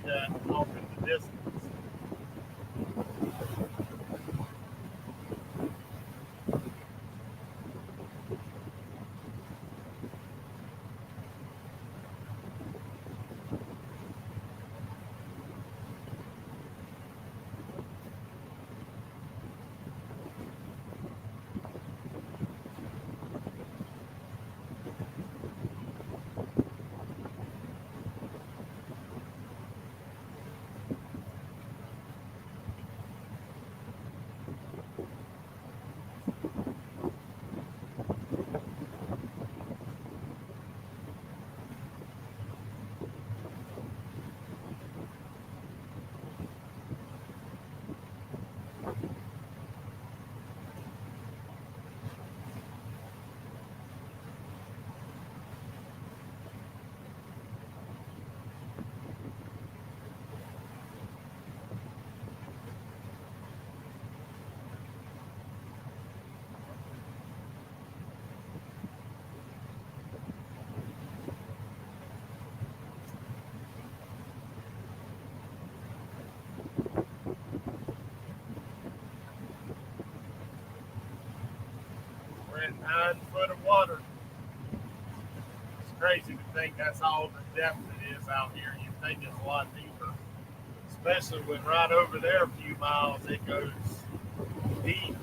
that off in the distance. We're at 9 foot of water. It's crazy to think that's all the depth it is out here. You think it's a lot deeper, especially when right over there a few miles it goes deep.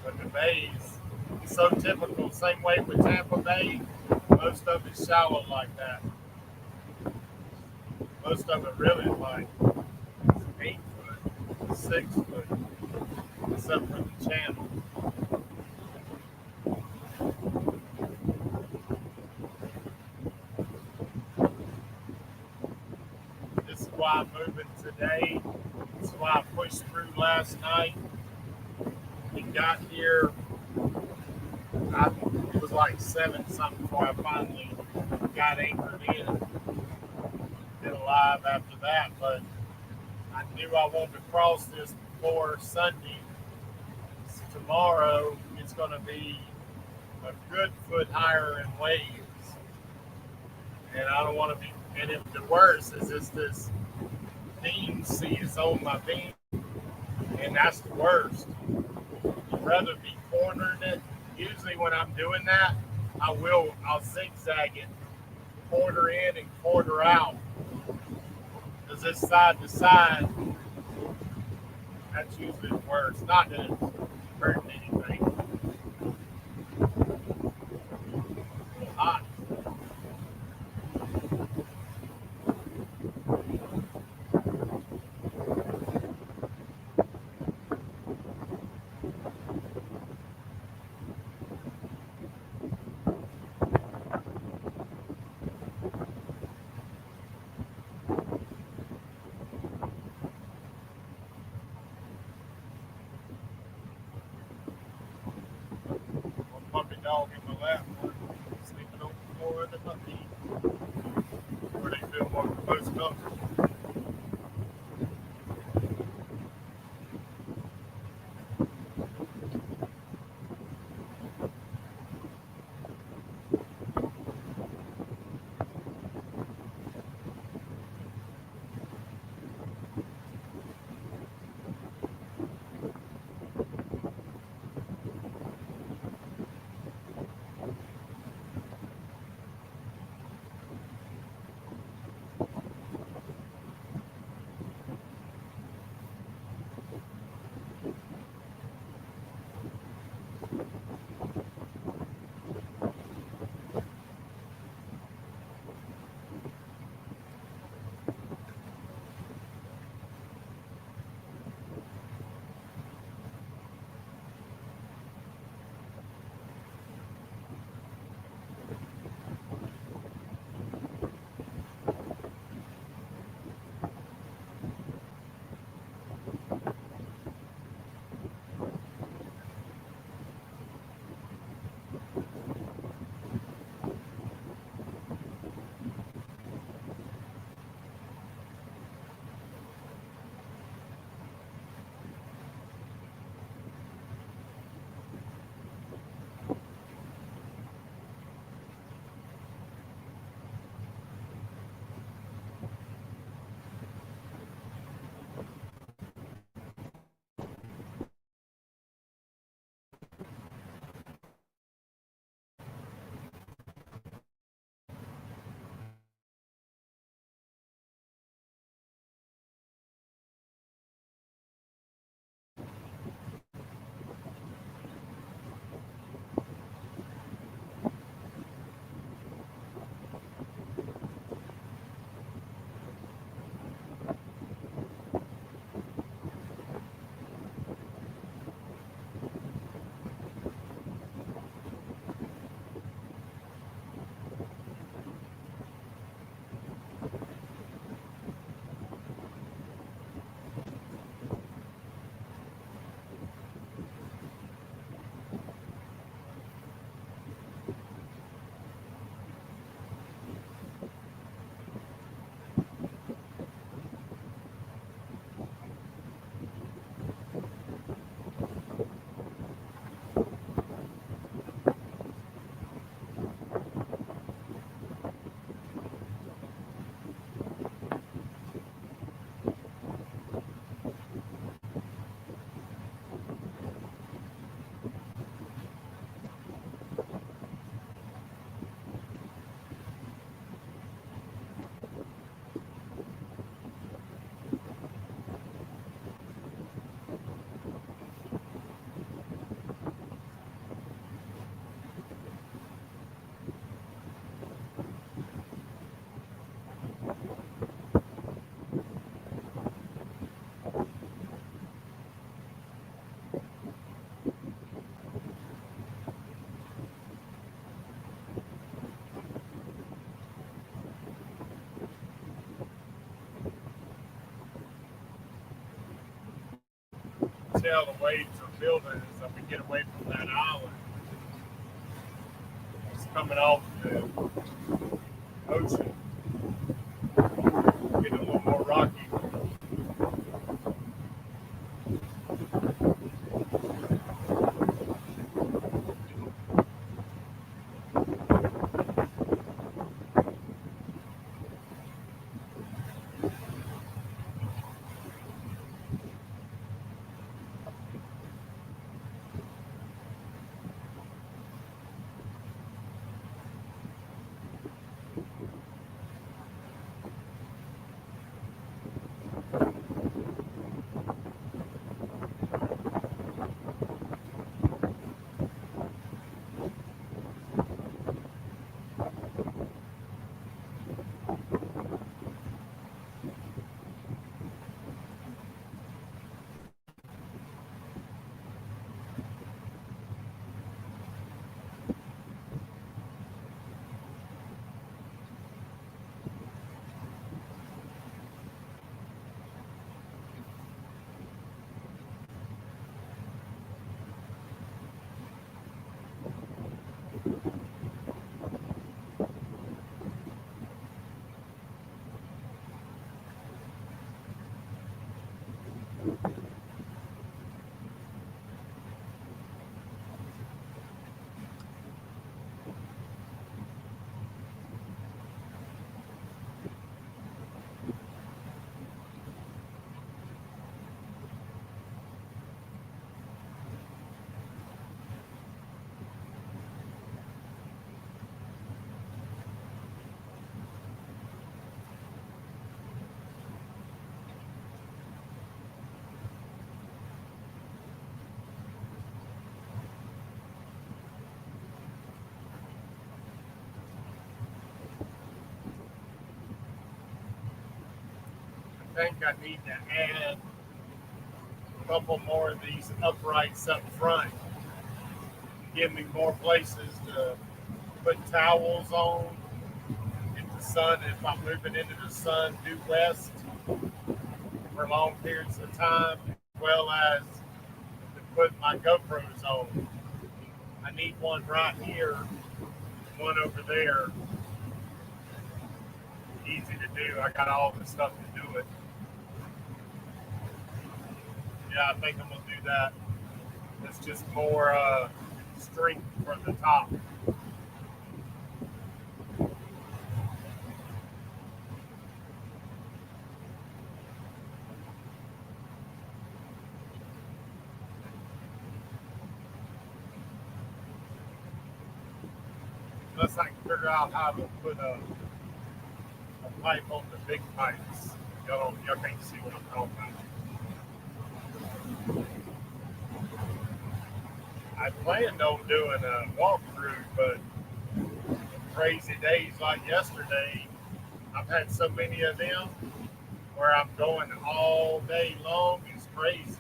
But the bays, it's so typical. Same way with Tampa Bay, most of it's shallow like that. Most of it really is like 8 foot, 6 foot, except for the channel. This is why I'm moving today. This is why I pushed through last night. We got here, it was like 7 something before I finally got anchored in. Been alive after that, but I knew I wanted to cross this before Sunday. Tomorrow it's going to be a good foot higher in waves, and I don't want to be. And if the worst is this beam sea is on my beam, and that's the worst. I'd rather be cornering it. Usually when I'm doing that, I'll zigzag it, quarter in and quarter out. Because this side to side, that's usually the worst. Not that it's hurting anything. A little hot. Puppy dog in my lap, sleeping on the floor of the puppy. Where they feel more most comfortable. tell the waves are building as we get away from that island. It's coming off the ocean, getting a little more rocky. I think I need to add a couple more of these uprights up front. Give me more places to put towels on if the sun, if I'm moving into the sun due west for long periods of time, as well as to put my GoPros on. I need one right here, one over there. Easy to do. I got all the stuff to do it. Yeah, I think I'm gonna do that. It's just more strength for the top. Unless I can figure out how to put a pipe on the big pipes. Y'all can't see what I'm talking about. I planned on doing a walkthrough, but crazy days like yesterday, I've had so many of them where I'm going all day long. It's crazy.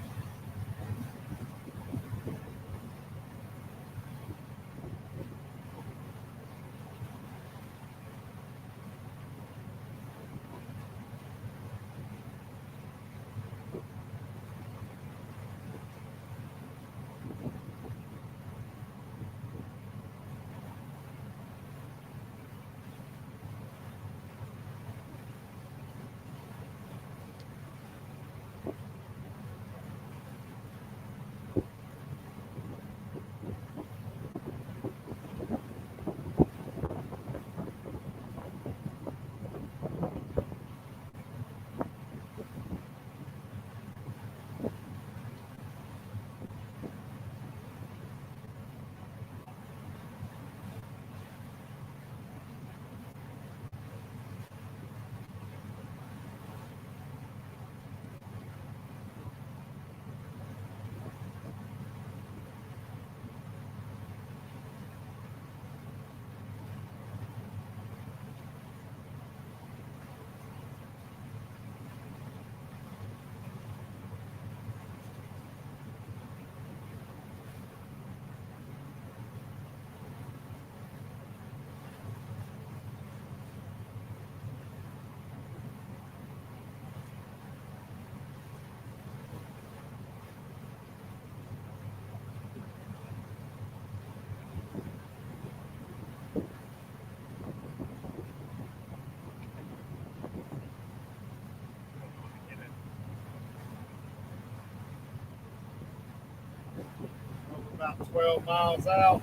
about 12 miles out.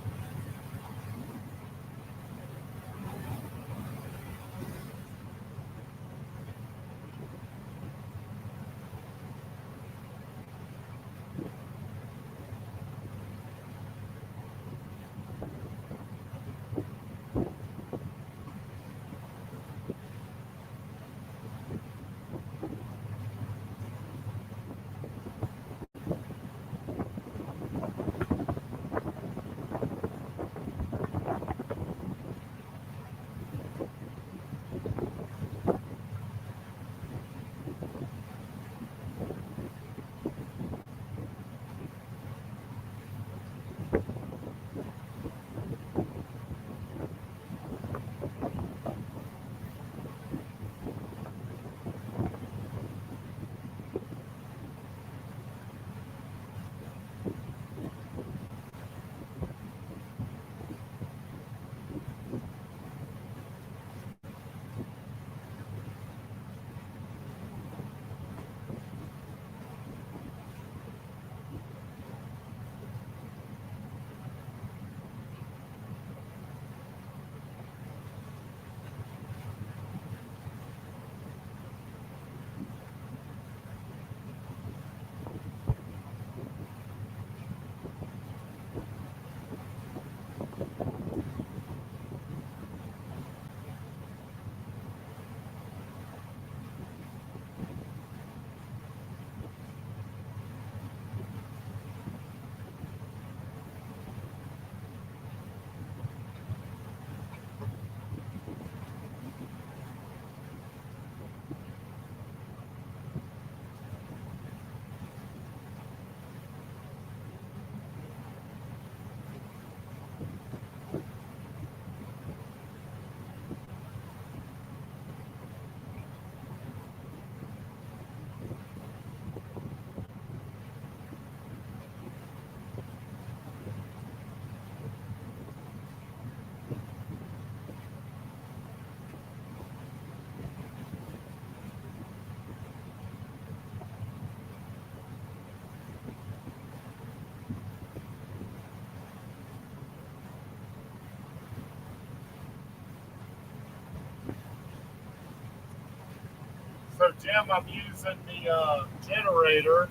So, Jim, I'm using the generator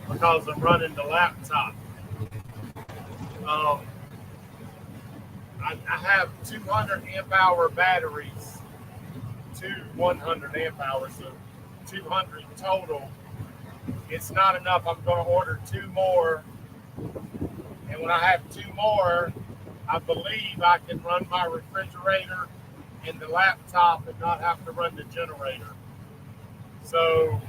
because I'm running the laptop. Um, I have 200 amp hour batteries, two 100 amp hours, so 200 total. It's not enough. I'm going to order two more. And when I have two more, I believe I can run my refrigerator and the laptop and not have to run the generator. So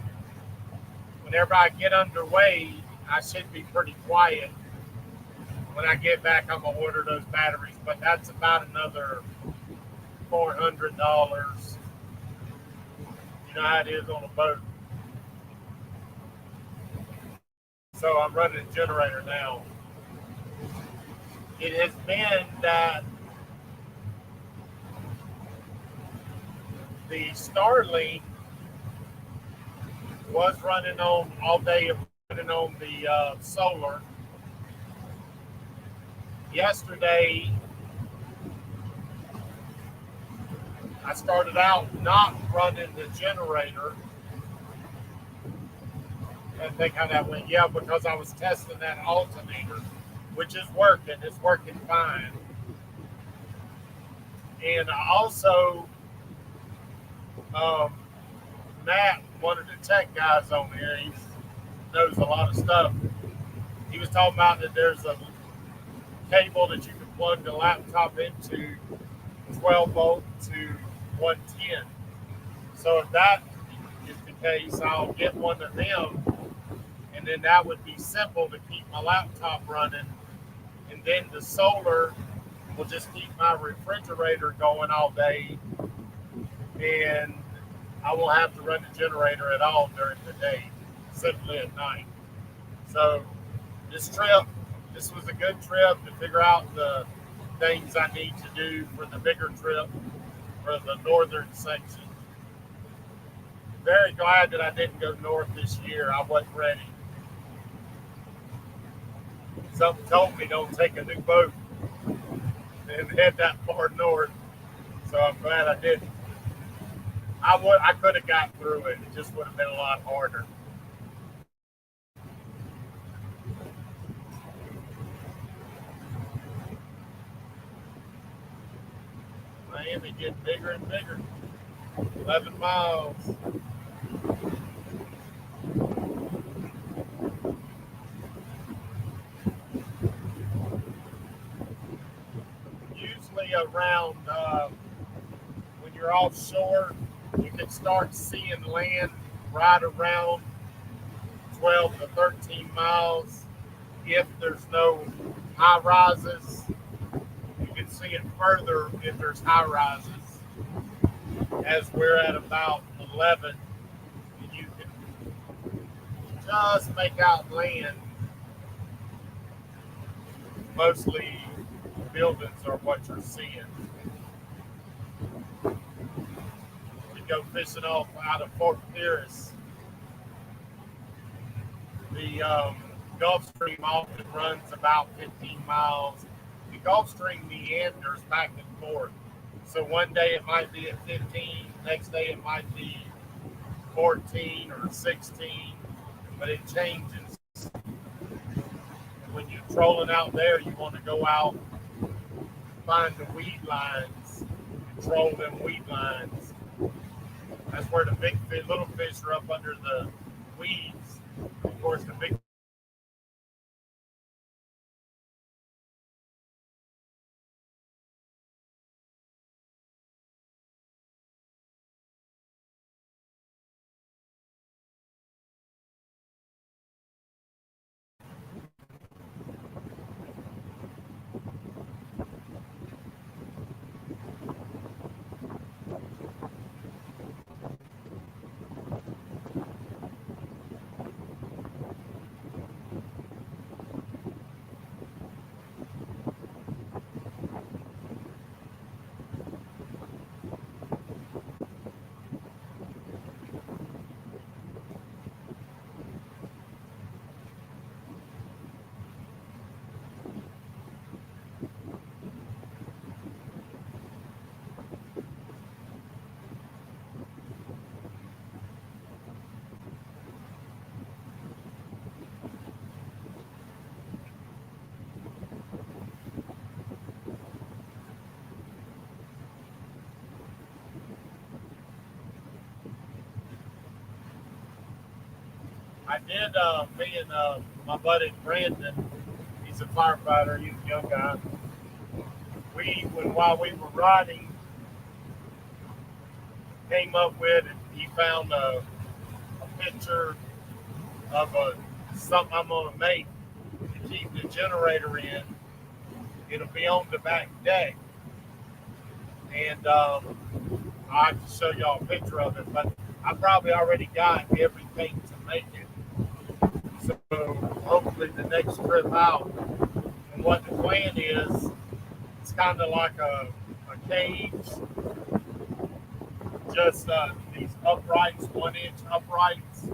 whenever I get underway, I should be pretty quiet. When I get back, I'm going to order those batteries, but that's about another $400. You know how it is on a boat. So I'm running a generator now. It has been that the Starlink was running on all day, running on the solar. Yesterday, I started out not running the generator. And they kind of went, yeah, because I was testing that alternator, which is working. It's working fine. And I also, Matt, one of the tech guys on here, he knows a lot of stuff. He was talking about that there's a cable that you can plug the laptop into, 12 volt to 110. So if that is the case, I'll get one of them, and then that would be simple to keep my laptop running. And then the solar will just keep my refrigerator going all day, and I won't have to run the generator at all during the day, simply at night. So this was a good trip to figure out the things I need to do for the bigger trip for the northern section. Very glad that I didn't go north this year. I wasn't ready. Something told me don't take a new boat and head that far north. So I'm glad I didn't. I could have got through it. It just would have been a lot harder. Miami getting bigger and bigger. 11 miles. Usually around when you're offshore, you can start seeing land right around 12 to 13 miles. If there's no high rises, you can see it further if there's high rises. As we're at about 11, and you can just make out land. Mostly buildings are what you're seeing. We go fishing off out of Fort Pierce. The Gulf Stream often runs about 15 miles. The Gulf Stream meanders back and forth. So one day it might be at 15, next day it might be 14 or 16, but it changes. When you're trolling out there, you want to go out, find the weed lines, control them weed lines. That's where the big fish, little fish are up under the weeds. Of course, the big I did, me and my buddy Brandon, he's a firefighter, he's a young guy. While we were riding, came up with it. He found a picture of something I'm going to make to keep the generator in. It'll be on the back deck. And I'll have to show y'all a picture of it, but I probably already got everything to make it. So hopefully the next trip out, and what the plan is, it's kind of like a cage, just these uprights, 1-inch uprights,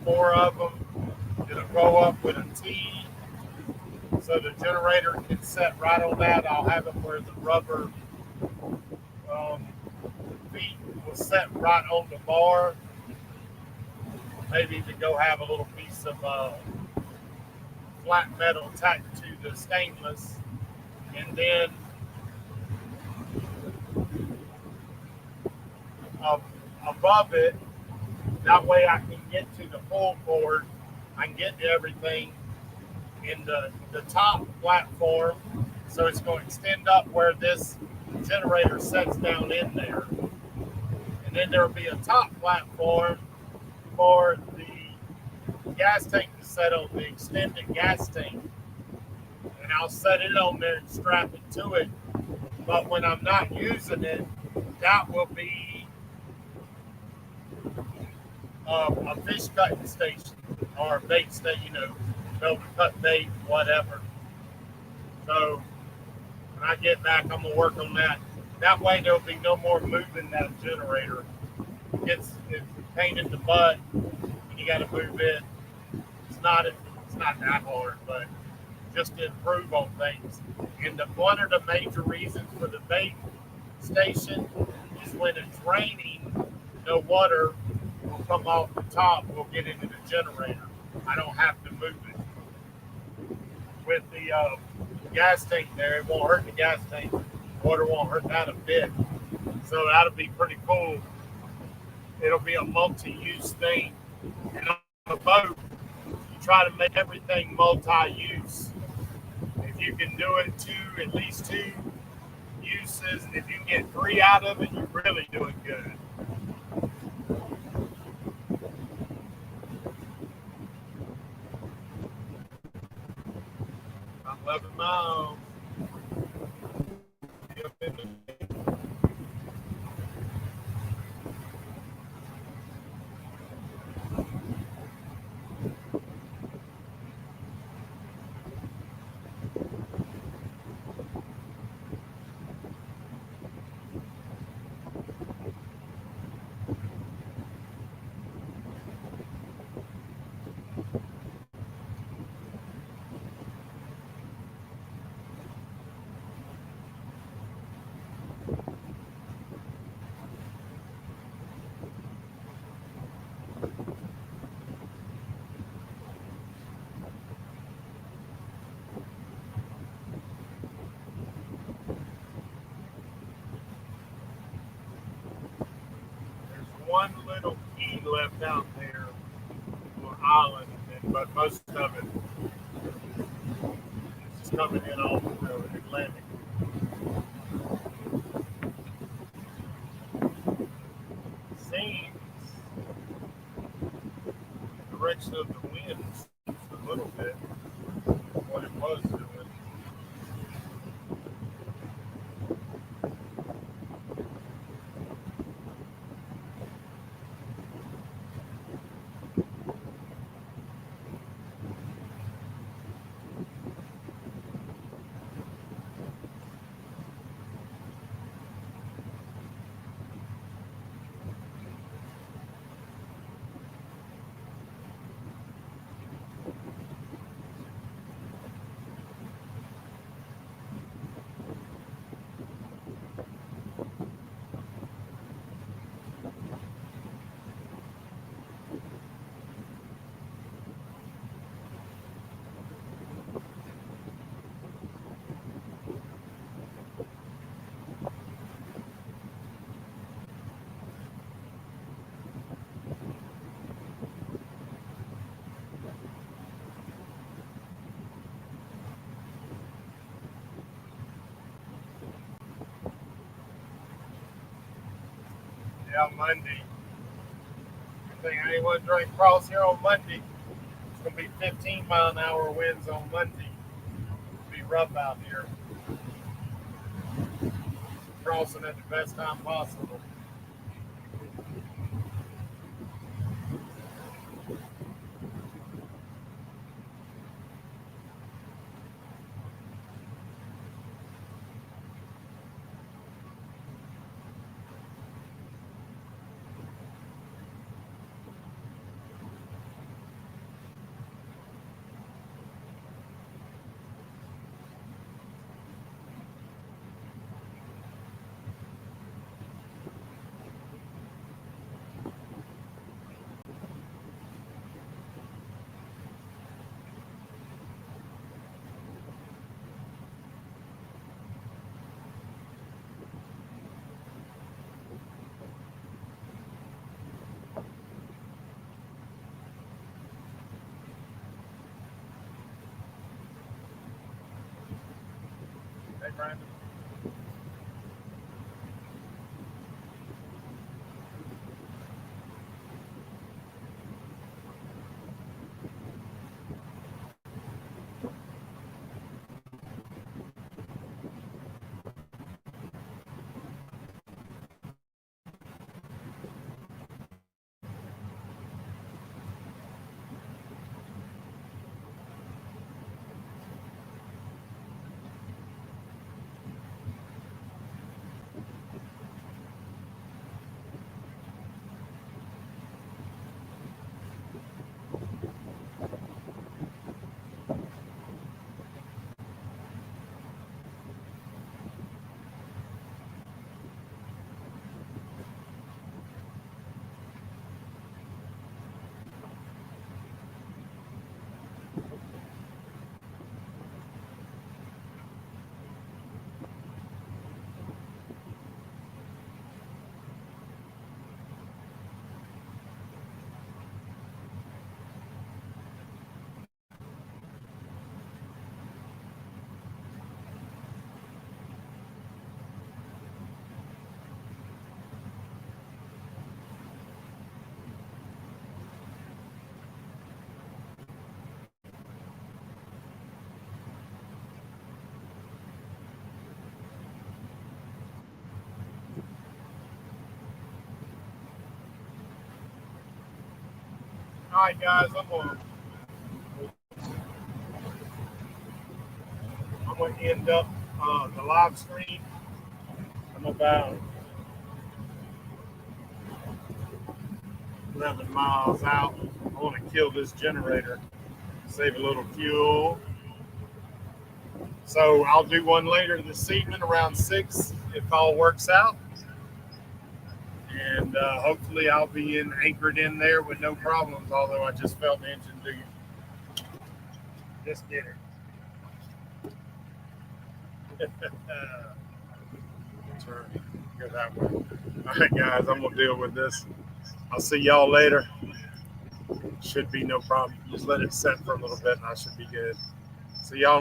4 of them. It'll go up with a T, so the generator can set right on that. I'll have it where the rubber feet will set right on the bar. Maybe to go have a little piece of flat metal tacked to the stainless, and then above it, that way I can get to the pull cord, I can get to everything in the top platform, so it's going to extend up where this generator sets down in there. And then there will be a top platform for the gas tank to set on, the extended gas tank. And I'll set it on there and strap it to it. But when I'm not using it, that will be a fish cutting station or a bait station, be able to cut bait, whatever. So when I get back, I'm going to work on that. That way there'll be no more moving that generator. It's pain in the butt, and you got to move it. It's not that hard, but just to improve on things. And one of the major reasons for the bait station is when it's raining, no water will come off the top, will get into the generator. I don't have to move it. With the gas tank there, it won't hurt the gas tank. Water won't hurt that a bit. So that'll be pretty cool. It'll be a multi-use thing. And on a boat, you try to make everything multi-use. If you can do it at least two uses, and if you get 3 out of it, you're really doing good. 11 miles. One little key left out there on island, but most of it is just coming in off the Atlantic. Seems the direction of the wind seems a little bit what it was doing. Yeah, Monday. I think anyone drink cross here on Monday. It's gonna be 15-mile-an-hour winds on Monday. It'll be rough out here. Crossing at the best time possible. Hey, Brandon. right, guys, I'm gonna end up the live stream. I'm about 11 miles out. I want to kill this generator, save a little fuel. So I'll do one later this evening around 6 if all works out. And hopefully I'll be anchored in there with no problems, although I just felt the engine do. Just did it. Turn. Go that way. All right, guys, I'm going to deal with this. I'll see y'all later. Should be no problem. Just let it set for a little bit and I should be good. See y'all.